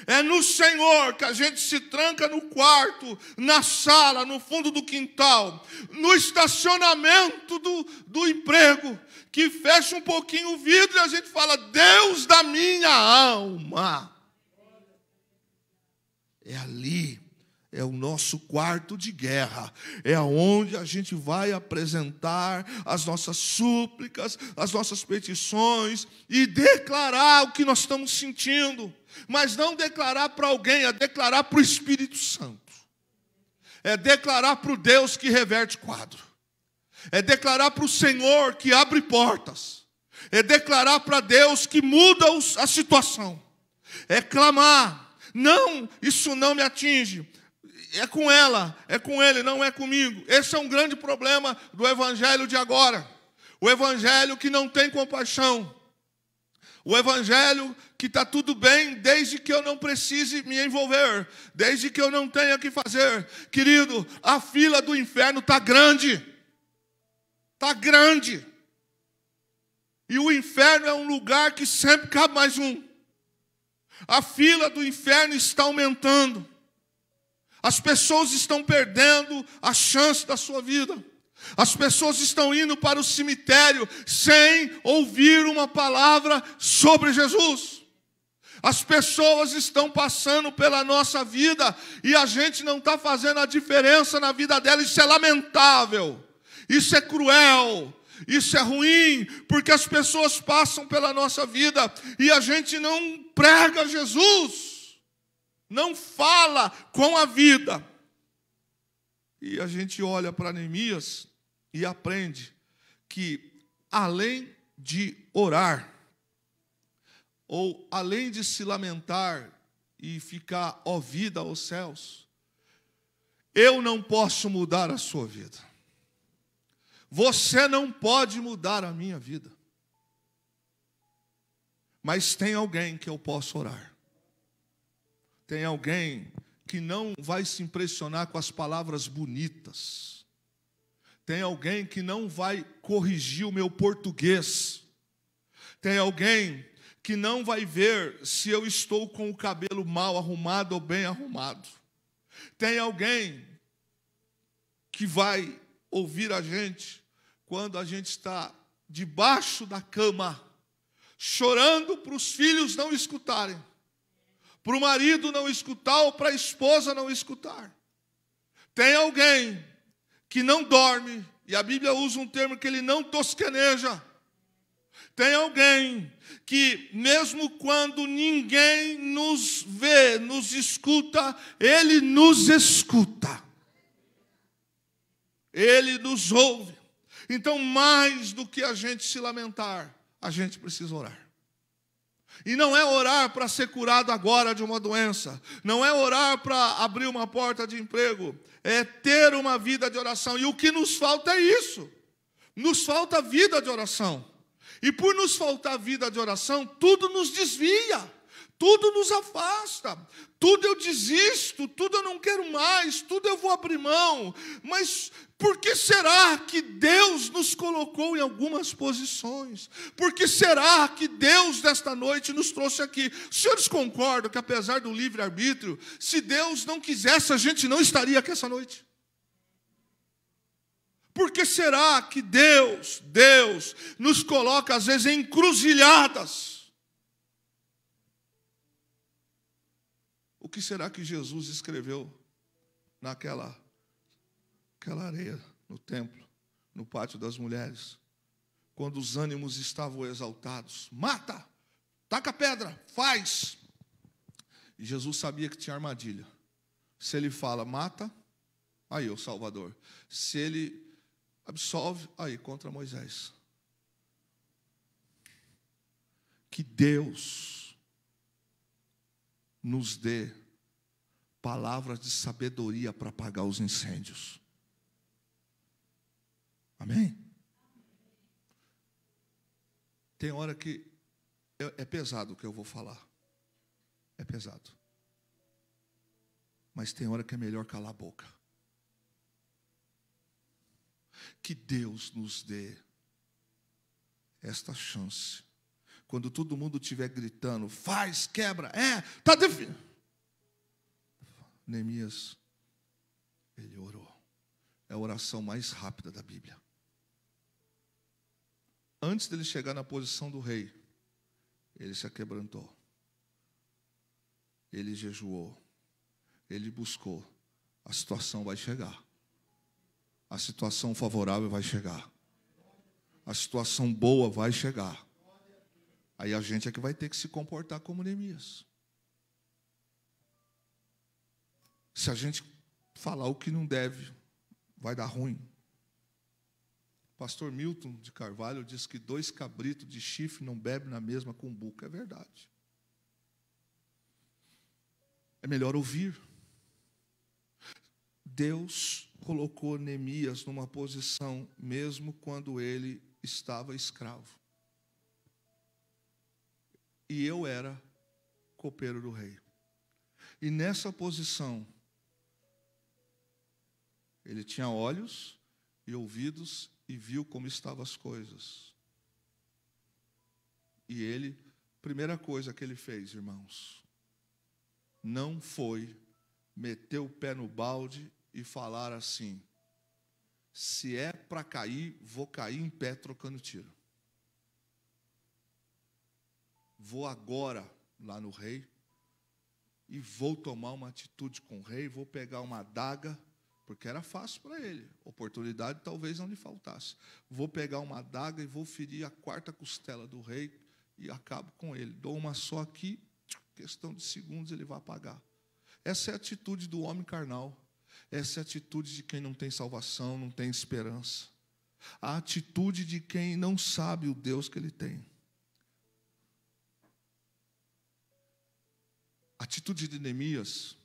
É no Senhor que a gente se tranca no quarto, na sala, no fundo do quintal, no estacionamento do emprego, que fecha um pouquinho o vidro e a gente fala: Deus da minha alma. É ali, é o nosso quarto de guerra, é onde a gente vai apresentar as nossas súplicas, as nossas petições e declarar o que nós estamos sentindo. Mas não declarar para alguém, é declarar para o Espírito Santo. É declarar para o Deus que reverte quadro. É declarar para o Senhor que abre portas. É declarar para Deus que muda a situação. É clamar: não, isso não me atinge. É com ela, é com ele, não é comigo. Esse é um grande problema do evangelho de agora. O evangelho que não tem compaixão. O evangelho que está tudo bem desde que eu não precise me envolver, desde que eu não tenha que fazer. Querido, a fila do inferno está grande. Está grande. E o inferno é um lugar que sempre cabe mais um. A fila do inferno está aumentando. As pessoas estão perdendo a chance da sua vida. As pessoas estão indo para o cemitério sem ouvir uma palavra sobre Jesus. As pessoas estão passando pela nossa vida e a gente não está fazendo a diferença na vida dela. Isso é lamentável, isso é cruel, isso é ruim, porque as pessoas passam pela nossa vida e a gente não prega Jesus, não fala com a vida. E a gente olha para Neemias e aprende que, além de orar, ou além de se lamentar e ficar, ó vida, aos céus, eu não posso mudar a sua vida. Você não pode mudar a minha vida. Mas tem alguém que eu posso orar. Tem alguém que não vai se impressionar com as palavras bonitas. Tem alguém que não vai corrigir o meu português. Tem alguém que não vai ver se eu estou com o cabelo mal arrumado ou bem arrumado. Tem alguém que vai ouvir a gente quando a gente está debaixo da cama, chorando para os filhos não escutarem, para o marido não escutar ou para a esposa não escutar. Tem alguém que não dorme, e a Bíblia usa um termo que ele não tosqueneja. Tem alguém que, mesmo quando ninguém nos vê, nos escuta, ele nos escuta. Ele nos ouve. Então, mais do que a gente se lamentar, a gente precisa orar. E não é orar para ser curado agora de uma doença. Não é orar para abrir uma porta de emprego. É ter uma vida de oração. E o que nos falta é isso. Nos falta vida de oração. E por nos faltar vida de oração, tudo nos desvia. Tudo nos afasta. Tudo eu desisto. Tudo eu não quero mais. Tudo eu vou abrir mão. Mas por que será que Deus nos colocou em algumas posições? Por que será que Deus, nesta noite, nos trouxe aqui? Os senhores concordam que, apesar do livre-arbítrio, se Deus não quisesse, a gente não estaria aqui essa noite? Por que será que Deus nos coloca, às vezes, em encruzilhadas? O que será que Jesus escreveu naquela areia, no templo, no pátio das mulheres, quando os ânimos estavam exaltados? Mata, taca pedra, faz. E Jesus sabia que tinha armadilha. Se ele fala, mata, aí o Salvador. Se ele absolve, aí contra Moisés. Que Deus nos dê palavras de sabedoria para apagar os incêndios. Amém? Tem hora que é pesado o que eu vou falar. É pesado. Mas tem hora que é melhor calar a boca. Que Deus nos dê esta chance. Quando todo mundo estiver gritando, faz, quebra, está definido. Neemias, ele orou. É a oração mais rápida da Bíblia. Antes dele chegar na posição do rei, ele se aquebrantou. Ele jejuou. Ele buscou. A situação vai chegar. A situação favorável vai chegar. A situação boa vai chegar. Aí a gente é que vai ter que se comportar como Neemias. Se a gente falar o que não deve, vai dar ruim. Pastor Milton de Carvalho diz que 2 cabritos de chifre não bebem na mesma cumbuca. É verdade. É melhor ouvir. Deus colocou Neemias numa posição, mesmo quando ele estava escravo. E eu era copeiro do rei. E nessa posição, ele tinha olhos e ouvidos e viu como estavam as coisas. E ele, primeira coisa que ele fez, irmãos, não foi meter o pé no balde e falar assim, se é para cair, vou cair em pé trocando tiro. Vou agora lá no rei e vou tomar uma atitude com o rei, vou pegar uma adaga, porque era fácil para ele, oportunidade talvez não lhe faltasse. Vou pegar uma adaga e vou ferir a 4ª costela do rei e acabo com ele. Dou uma só aqui, questão de segundos ele vai apagar. Essa é a atitude do homem carnal. Essa é a atitude de quem não tem salvação, não tem esperança. A atitude de quem não sabe o Deus que ele tem. A atitude de Neemias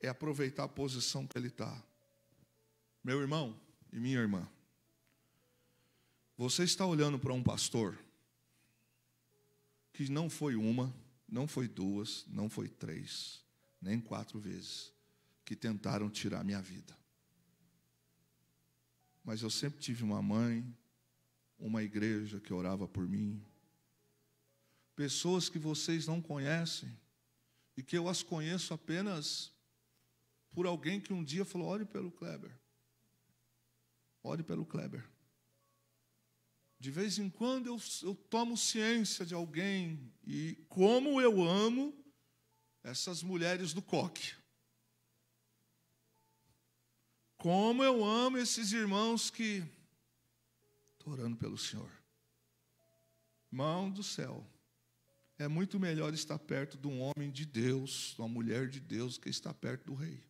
é aproveitar a posição que ele está. Meu irmão e minha irmã, você está olhando para um pastor que não foi uma, não foi 2, não foi 3, nem 4 vezes que tentaram tirar minha vida. Mas eu sempre tive uma mãe, uma igreja que orava por mim. Pessoas que vocês não conhecem e que eu as conheço apenas por alguém que um dia falou, ore pelo Kleber. Ore pelo Kleber. De vez em quando eu tomo ciência de alguém e como eu amo essas mulheres do coque. Como eu amo esses irmãos que estou orando pelo Senhor. Irmão do céu, é muito melhor estar perto de um homem de Deus, de uma mulher de Deus, que estar perto do rei.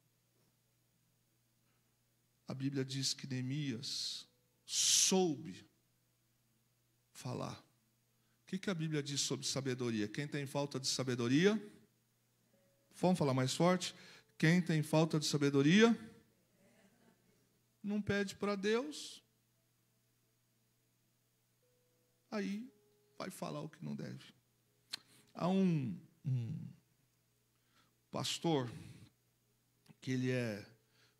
A Bíblia diz que Neemias soube falar. O que a Bíblia diz sobre sabedoria? Quem tem falta de sabedoria? Vamos falar mais forte? Quem tem falta de sabedoria? Não pede para Deus. Aí vai falar o que não deve. Há um pastor que ele é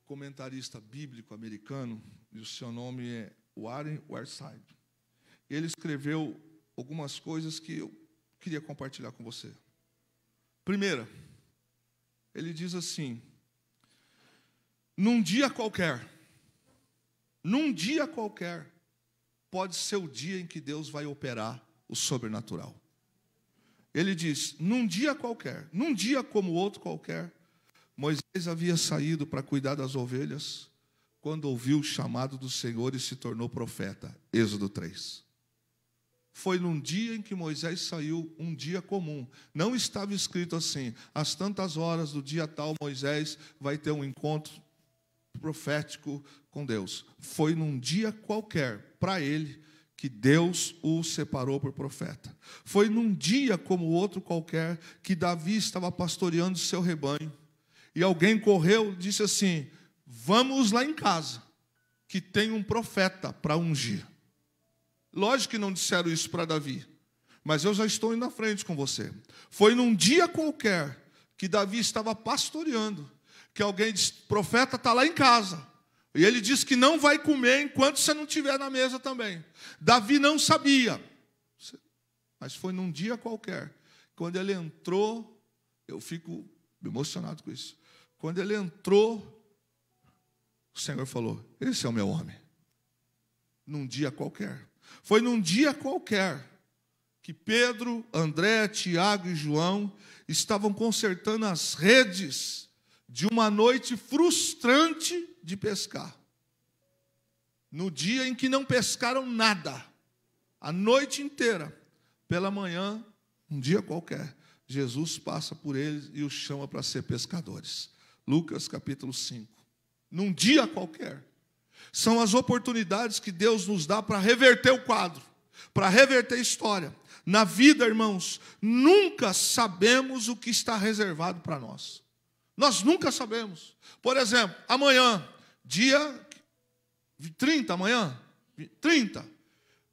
comentarista bíblico americano, e o seu nome é Warren Wiersbe. Ele escreveu algumas coisas que eu queria compartilhar com você. Primeira, ele diz assim: num dia qualquer, pode ser o dia em que Deus vai operar o sobrenatural. Ele diz, num dia qualquer, num dia como outro qualquer, Moisés havia saído para cuidar das ovelhas, quando ouviu o chamado do Senhor e se tornou profeta. Êxodo 3. Foi num dia em que Moisés saiu, um dia comum. Não estava escrito assim, às tantas horas do dia tal, Moisés vai ter um encontro profético com Deus. Foi num dia qualquer, para ele, que Deus o separou por profeta. Foi num dia como outro qualquer, que Davi estava pastoreando seu rebanho. E alguém correu e disse assim, vamos lá em casa, que tem um profeta para ungir. Lógico que não disseram isso para Davi, mas eu já estou indo na frente com você. Foi num dia qualquer que Davi estava pastoreando, que alguém disse, profeta está lá em casa. E ele disse que não vai comer enquanto você não estiver na mesa também. Davi não sabia, mas foi num dia qualquer. Quando ele entrou, eu fico emocionado com isso. Quando ele entrou, o Senhor falou, esse é o meu homem. Num dia qualquer. Foi num dia qualquer que Pedro, André, Tiago e João estavam consertando as redes de uma noite frustrante de pescar. No dia em que não pescaram nada, a noite inteira, pela manhã, um dia qualquer, Jesus passa por eles e os chama para ser pescadores. Lucas capítulo 5. Num dia qualquer. São as oportunidades que Deus nos dá para reverter o quadro, para reverter a história. Na vida, irmãos, nunca sabemos o que está reservado para nós. Nós nunca sabemos. Por exemplo, amanhã, dia 30, amanhã, 30,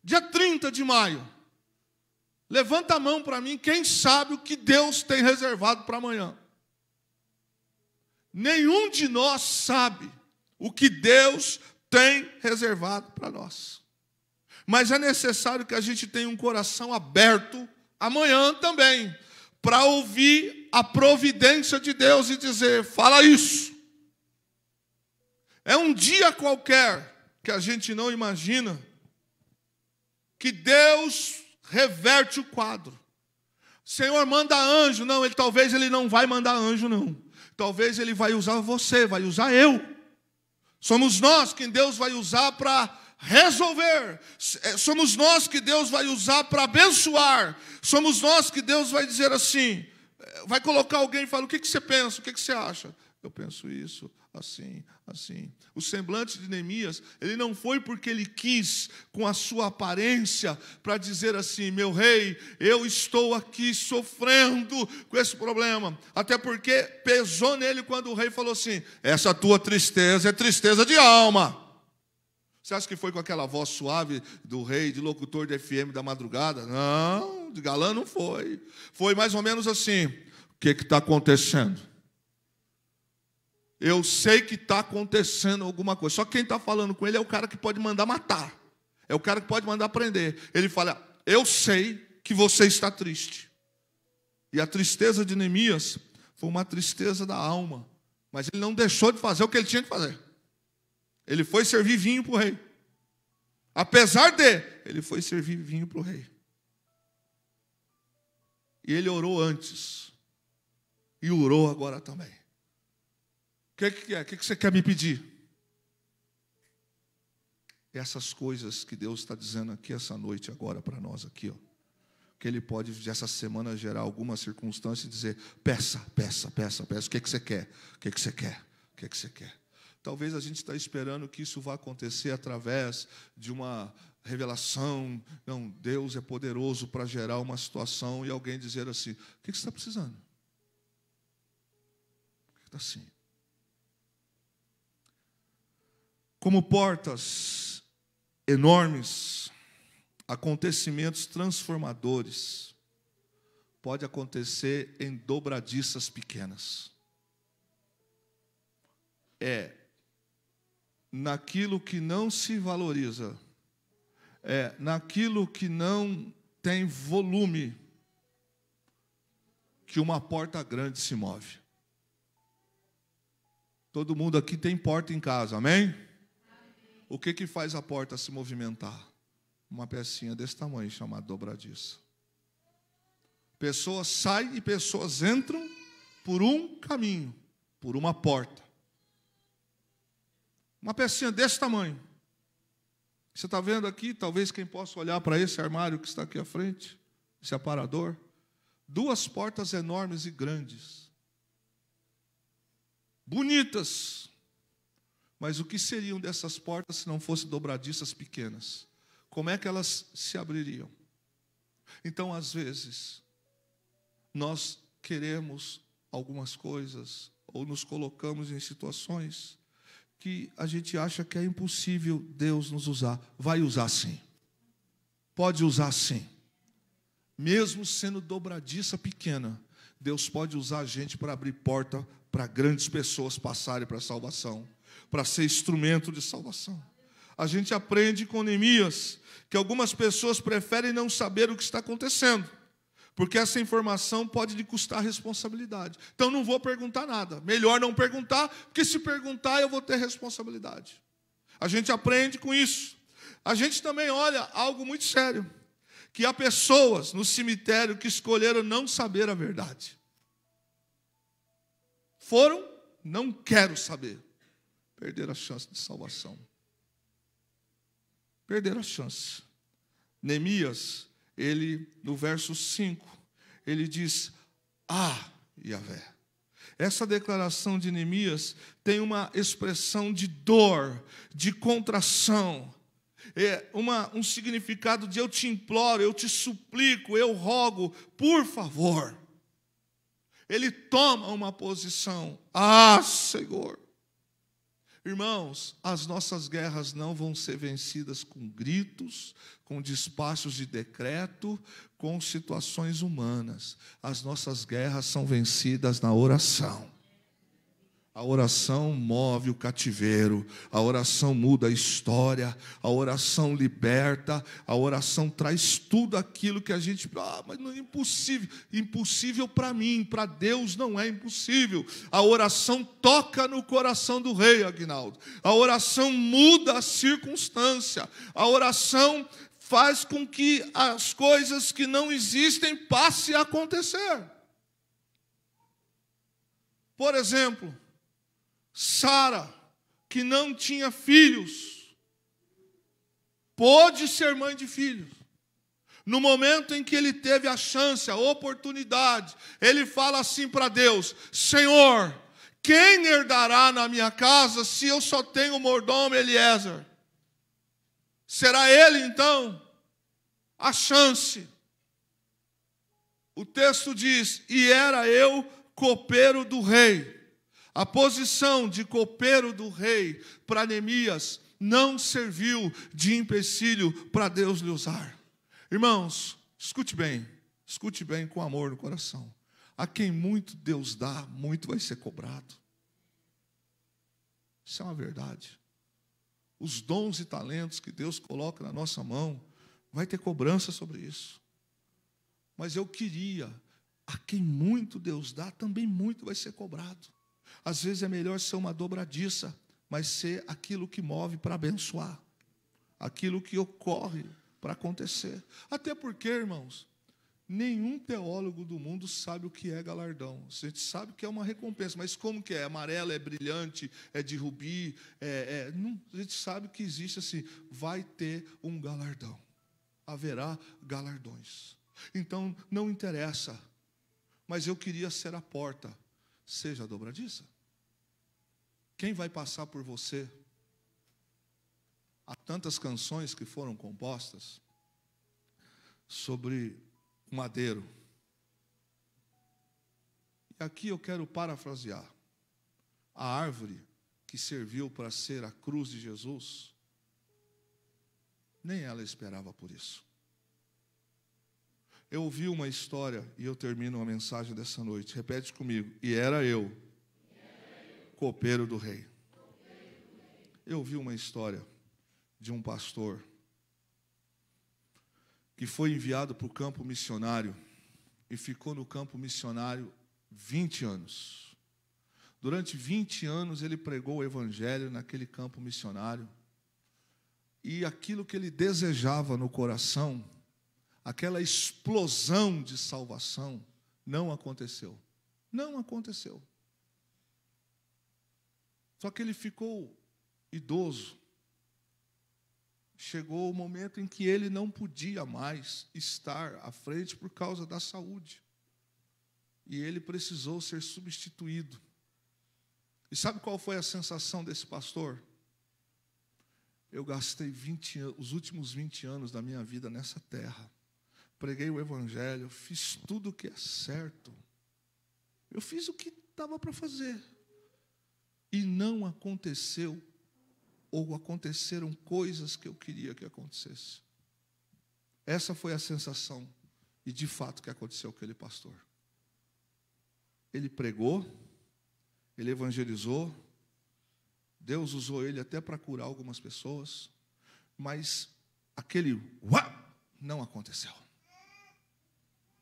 dia 30 de maio. Levanta a mão para mim, quem sabe o que Deus tem reservado para amanhã. Nenhum de nós sabe o que Deus tem reservado para nós. Mas é necessário que a gente tenha um coração aberto amanhã também, para ouvir a providência de Deus e dizer, fala isso. É um dia qualquer que a gente não imagina que Deus reverte o quadro. Senhor, manda anjo. Não, talvez ele não vai mandar anjo, não. Talvez ele vai usar você, vai usar eu. Somos nós que Deus vai usar para resolver. Somos nós que Deus vai usar para abençoar. Somos nós que Deus vai dizer assim, vai colocar alguém e falar, o que você pensa, o que você acha? Eu penso isso, assim, assim. O semblante de Neemias, ele não foi porque ele quis, com a sua aparência, para dizer assim, meu rei, eu estou aqui sofrendo com esse problema. Até porque pesou nele quando o rei falou assim, essa tua tristeza é tristeza de alma. Você acha que foi com aquela voz suave do rei, de locutor de FM da madrugada? Não, de galã não foi. Foi mais ou menos assim, o que está acontecendo? Eu sei que está acontecendo alguma coisa. Só que quem está falando com ele é o cara que pode mandar matar. É o cara que pode mandar prender. Ele fala, eu sei que você está triste. E a tristeza de Neemias foi uma tristeza da alma. Mas ele não deixou de fazer o que ele tinha que fazer. Ele foi servir vinho para o rei. Apesar de, ele foi servir vinho para o rei. E ele orou antes. E orou agora também. O que é? O que você quer me pedir? Essas coisas que Deus está dizendo aqui essa noite, agora para nós aqui, ó. Que Ele pode, essa semana, gerar alguma circunstância e dizer: peça, peça, peça, peça. O que você quer? O que você quer? O que você quer? Talvez a gente está esperando que isso vá acontecer através de uma revelação. Não, Deus é poderoso para gerar uma situação e alguém dizer assim: o que você está precisando? Por que está assim? Como portas enormes, acontecimentos transformadores pode acontecer em dobradiças pequenas. É naquilo que não se valoriza, é naquilo que não tem volume, que uma porta grande se move. Todo mundo aqui tem porta em casa, amém? O que faz a porta se movimentar? Uma pecinha desse tamanho, chamada dobradiça. Pessoas saem e pessoas entram por um caminho, por uma porta. Uma pecinha desse tamanho. Você está vendo aqui, talvez quem possa olhar para esse armário que está aqui à frente, esse aparador, 2 portas enormes e grandes. Bonitas. Mas o que seriam dessas portas se não fossem dobradiças pequenas? Como é que elas se abririam? Então, às vezes, nós queremos algumas coisas, ou nos colocamos em situações que a gente acha que é impossível Deus nos usar. Vai usar sim. Pode usar sim. Mesmo sendo dobradiça pequena, Deus pode usar a gente para abrir porta para grandes pessoas passarem para a salvação, para ser instrumento de salvação. A gente aprende com Neemias que algumas pessoas preferem não saber o que está acontecendo, porque essa informação pode lhe custar responsabilidade. Então não vou perguntar nada. Melhor não perguntar, porque se perguntar eu vou ter responsabilidade. A gente aprende com isso. A gente também olha algo muito sério, que há pessoas no cemitério que escolheram não saber a verdade. Foram, não quero saber. Perderam a chance de salvação. Perderam a chance. Neemias, ele, no verso 5, ele diz: ah, Yahvé. Essa declaração de Neemias tem uma expressão de dor, de contração. É um significado de eu te imploro, eu te suplico, eu rogo, por favor. Ele toma uma posição. Ah, Senhor. Irmãos, as nossas guerras não vão ser vencidas com gritos, com despachos de decreto, com situações humanas. As nossas guerras são vencidas na oração. A oração move o cativeiro, a oração muda a história, a oração liberta, a oração traz tudo aquilo que a gente... mas não é impossível. Impossível para mim, para Deus não é impossível. A oração toca no coração do rei, Aguinaldo. A oração muda a circunstância. A oração faz com que as coisas que não existem passem a acontecer. Por exemplo, Sara, que não tinha filhos, pôde ser mãe de filhos. No momento em que ele teve a chance, a oportunidade, ele fala assim para Deus: Senhor, quem herdará na minha casa se eu só tenho o mordomo Eliezer? Será ele então a chance? O texto diz: e era eu copeiro do rei. A posição de copeiro do rei para Neemias não serviu de empecilho para Deus lhe usar. Irmãos, escute bem com amor no coração. A quem muito Deus dá, muito vai ser cobrado. Isso é uma verdade. Os dons e talentos que Deus coloca na nossa mão, vai ter cobrança sobre isso. Mas eu queria, a quem muito Deus dá, também muito vai ser cobrado. Às vezes é melhor ser uma dobradiça, mas ser aquilo que move para abençoar. aquilo que ocorre para acontecer. Até porque, irmãos, nenhum teólogo do mundo sabe o que é galardão. A gente sabe que é uma recompensa, mas como que é? Amarelo, é brilhante, é de rubi, não, a gente sabe que existe assim, vai ter um galardão. Haverá galardões. Então, não interessa, mas eu queria ser a porta, seja dobradiça. Quem vai passar por você? Há tantas canções que foram compostas sobre o madeiro. E aqui eu quero parafrasear. A árvore que serviu para ser a cruz de Jesus, nem ela esperava por isso. Eu ouvi uma história, e eu termino a mensagem dessa noite. Repete comigo. E era eu, copeiro do rei. Eu ouvi uma história de um pastor que foi enviado para o campo missionário e ficou no campo missionário 20 anos. Durante 20 anos ele pregou o evangelho naquele campo missionário. E aquilo que ele desejava no coração, aquela explosão de salvação, não aconteceu. Não aconteceu. Só que ele ficou idoso. Chegou o momento em que ele não podia mais estar à frente por causa da saúde. E ele precisou ser substituído. E sabe qual foi a sensação desse pastor? Eu gastei os últimos 20 anos da minha vida nessa terra. Preguei o evangelho, fiz tudo o que é certo. Eu fiz o que estava para fazer. E não aconteceu, ou aconteceram coisas que eu queria que acontecesse. Essa foi a sensação, e de fato, que aconteceu com aquele pastor. Ele pregou, ele evangelizou, Deus usou ele até para curar algumas pessoas, mas aquele não aconteceu.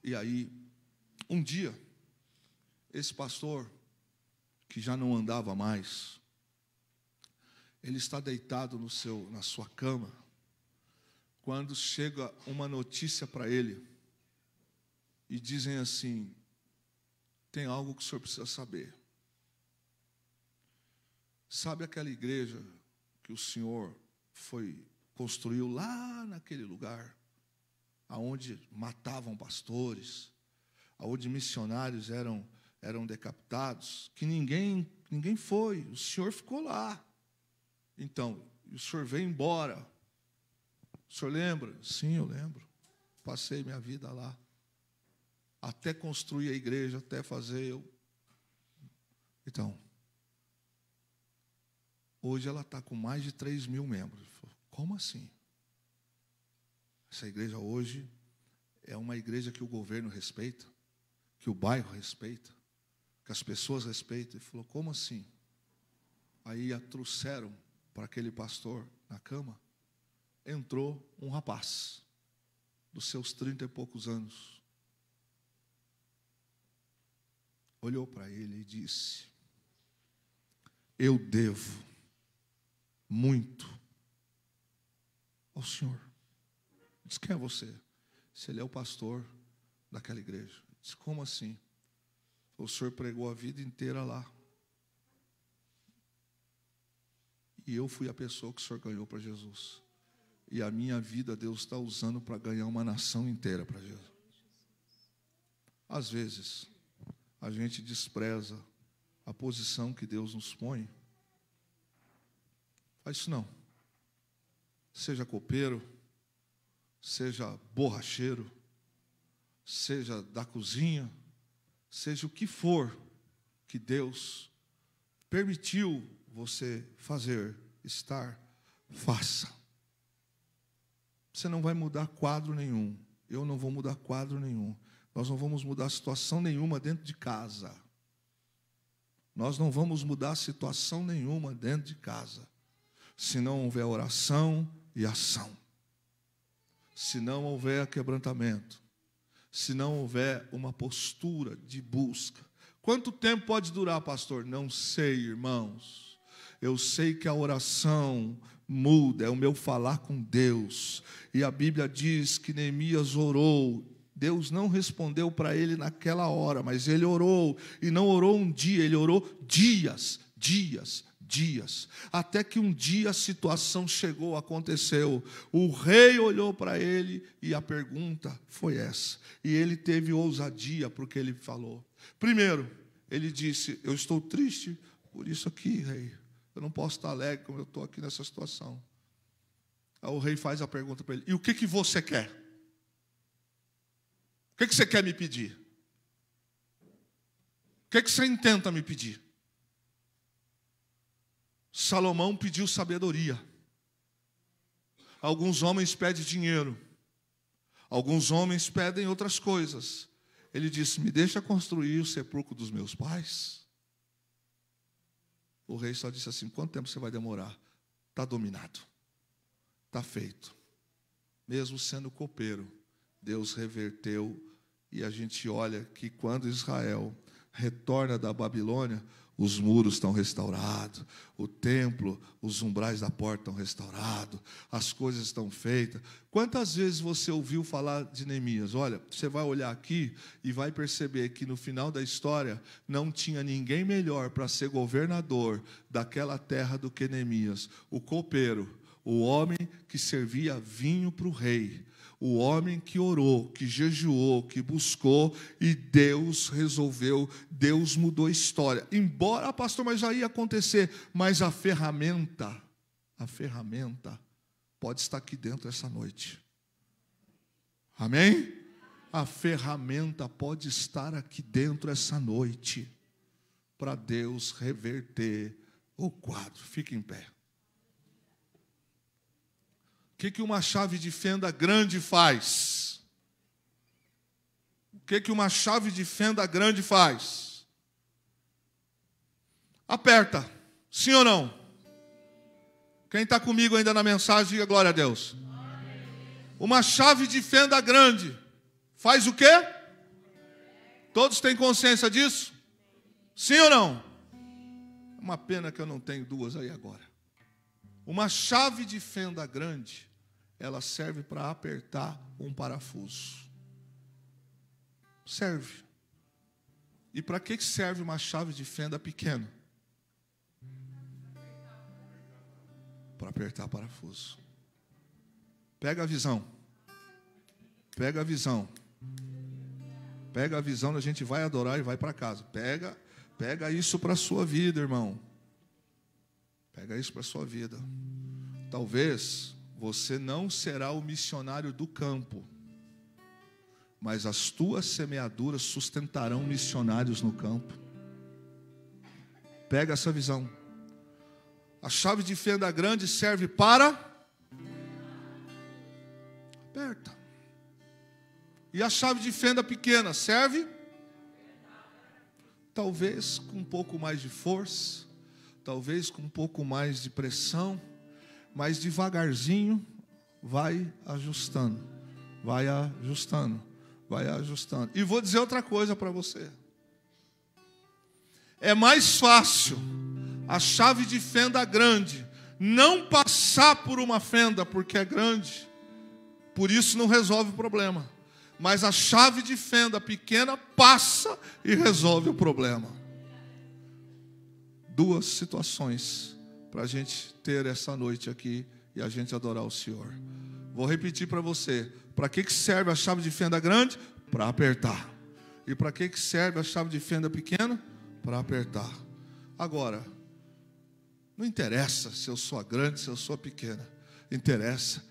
E aí, um dia, esse pastor, que já não andava mais, ele está deitado na sua cama, quando chega uma notícia para ele, e dizem assim: tem algo que o senhor precisa saber. Sabe aquela igreja que o senhor construiu lá naquele lugar, aonde matavam pastores, aonde missionários eram decapitados, que ninguém foi, o senhor ficou lá. Então, o senhor veio embora. O senhor lembra? Sim, eu lembro. Passei minha vida lá. Até construir a igreja, até fazer. Então, hoje ela está com mais de 3 mil membros. Como assim? Essa igreja hoje é uma igreja que o governo respeita, que o bairro respeita, que as pessoas respeitam. Ele falou: como assim? Aí a trouxeram para aquele pastor na cama. Entrou um rapaz, dos seus 30 e poucos anos. Olhou para ele e disse: eu devo muito ao senhor. Diz: quem é você? Se ele é o pastor daquela igreja. Diz: como assim? O senhor pregou a vida inteira lá. E eu fui a pessoa que o senhor ganhou para Jesus. E a minha vida Deus está usando para ganhar uma nação inteira para Jesus. Às vezes, a gente despreza a posição que Deus nos põe. Faz isso não. Seja copeiro, seja borracheiro, seja da cozinha, seja o que for que Deus permitiu você fazer, estar, faça. Você não vai mudar quadro nenhum. Eu não vou mudar quadro nenhum. Nós não vamos mudar situação nenhuma dentro de casa. Nós não vamos mudar situação nenhuma dentro de casa, se não houver oração e ação. Se não houver quebrantamento. Se não houver uma postura de busca. Quanto tempo pode durar, pastor? Não sei, irmãos. Eu sei que a oração muda, é o meu falar com Deus. E a Bíblia diz que Neemias orou. Deus não respondeu para ele naquela hora, mas ele orou. E não orou um dia, ele orou dias. Até que um dia a situação chegou, aconteceu. O rei olhou para ele e a pergunta foi essa. E ele teve ousadia porque ele falou. Primeiro, ele disse: eu estou triste por isso aqui, rei. Eu não posso estar alegre como eu estou aqui nessa situação. Aí o rei faz a pergunta para ele: e o que você quer? O que você quer me pedir? O que você intenta me pedir? Salomão pediu sabedoria. Alguns homens pedem dinheiro. Alguns homens pedem outras coisas. Ele disse: me deixa construir o sepulcro dos meus pais. O rei só disse assim: quanto tempo você vai demorar? Está dominado. Está feito. Mesmo sendo copeiro, Deus reverteu. E a gente olha que quando Israel retorna da Babilônia, os muros estão restaurados, o templo, os umbrais da porta estão restaurados, as coisas estão feitas. Quantas vezes você ouviu falar de Neemias? Olha, você vai olhar aqui e vai perceber que no final da história não tinha ninguém melhor para ser governador daquela terra do que Neemias. O copeiro, o homem que servia vinho para o rei. O homem que orou, que jejuou, que buscou, e Deus resolveu, Deus mudou a história. Embora, pastor, mas já ia acontecer, mas a ferramenta pode estar aqui dentro essa noite. Amém? A ferramenta pode estar aqui dentro essa noite, para Deus reverter o quadro. Fique em pé. O que uma chave de fenda grande faz? O que uma chave de fenda grande faz? Aperta. Sim ou não? Quem está comigo ainda na mensagem, diga glória a Deus. Uma chave de fenda grande faz o quê? Todos têm consciência disso? Sim ou não? Uma pena que eu não tenho duas aí agora. Uma chave de fenda grande, ela serve para apertar um parafuso. Serve. E para que serve uma chave de fenda pequena? Para apertar parafuso. Pega a visão. Pega a visão. Pega a visão, a gente vai adorar e vai para casa. Pega isso para a sua vida, irmão. Pega isso para a sua vida. Talvez você não será o missionário do campo, mas as tuas semeaduras sustentarão missionários no campo. Pega essa visão. A chave de fenda grande serve para aperta. E a chave de fenda pequena serve talvez com um pouco mais de força, talvez com um pouco mais de pressão, mas devagarzinho vai ajustando, vai ajustando, vai ajustando. E vou dizer outra coisa para você. É mais fácil a chave de fenda grande não passar por uma fenda porque é grande, por isso não resolve o problema. Mas a chave de fenda pequena passa e resolve o problema. Duas situações para a gente ter essa noite aqui e a gente adorar o Senhor. Vou repetir para você. Para que serve a chave de fenda grande? Para apertar. E para que serve a chave de fenda pequena? Para apertar. Agora, não interessa se eu sou grande, se eu sou pequena. Interessa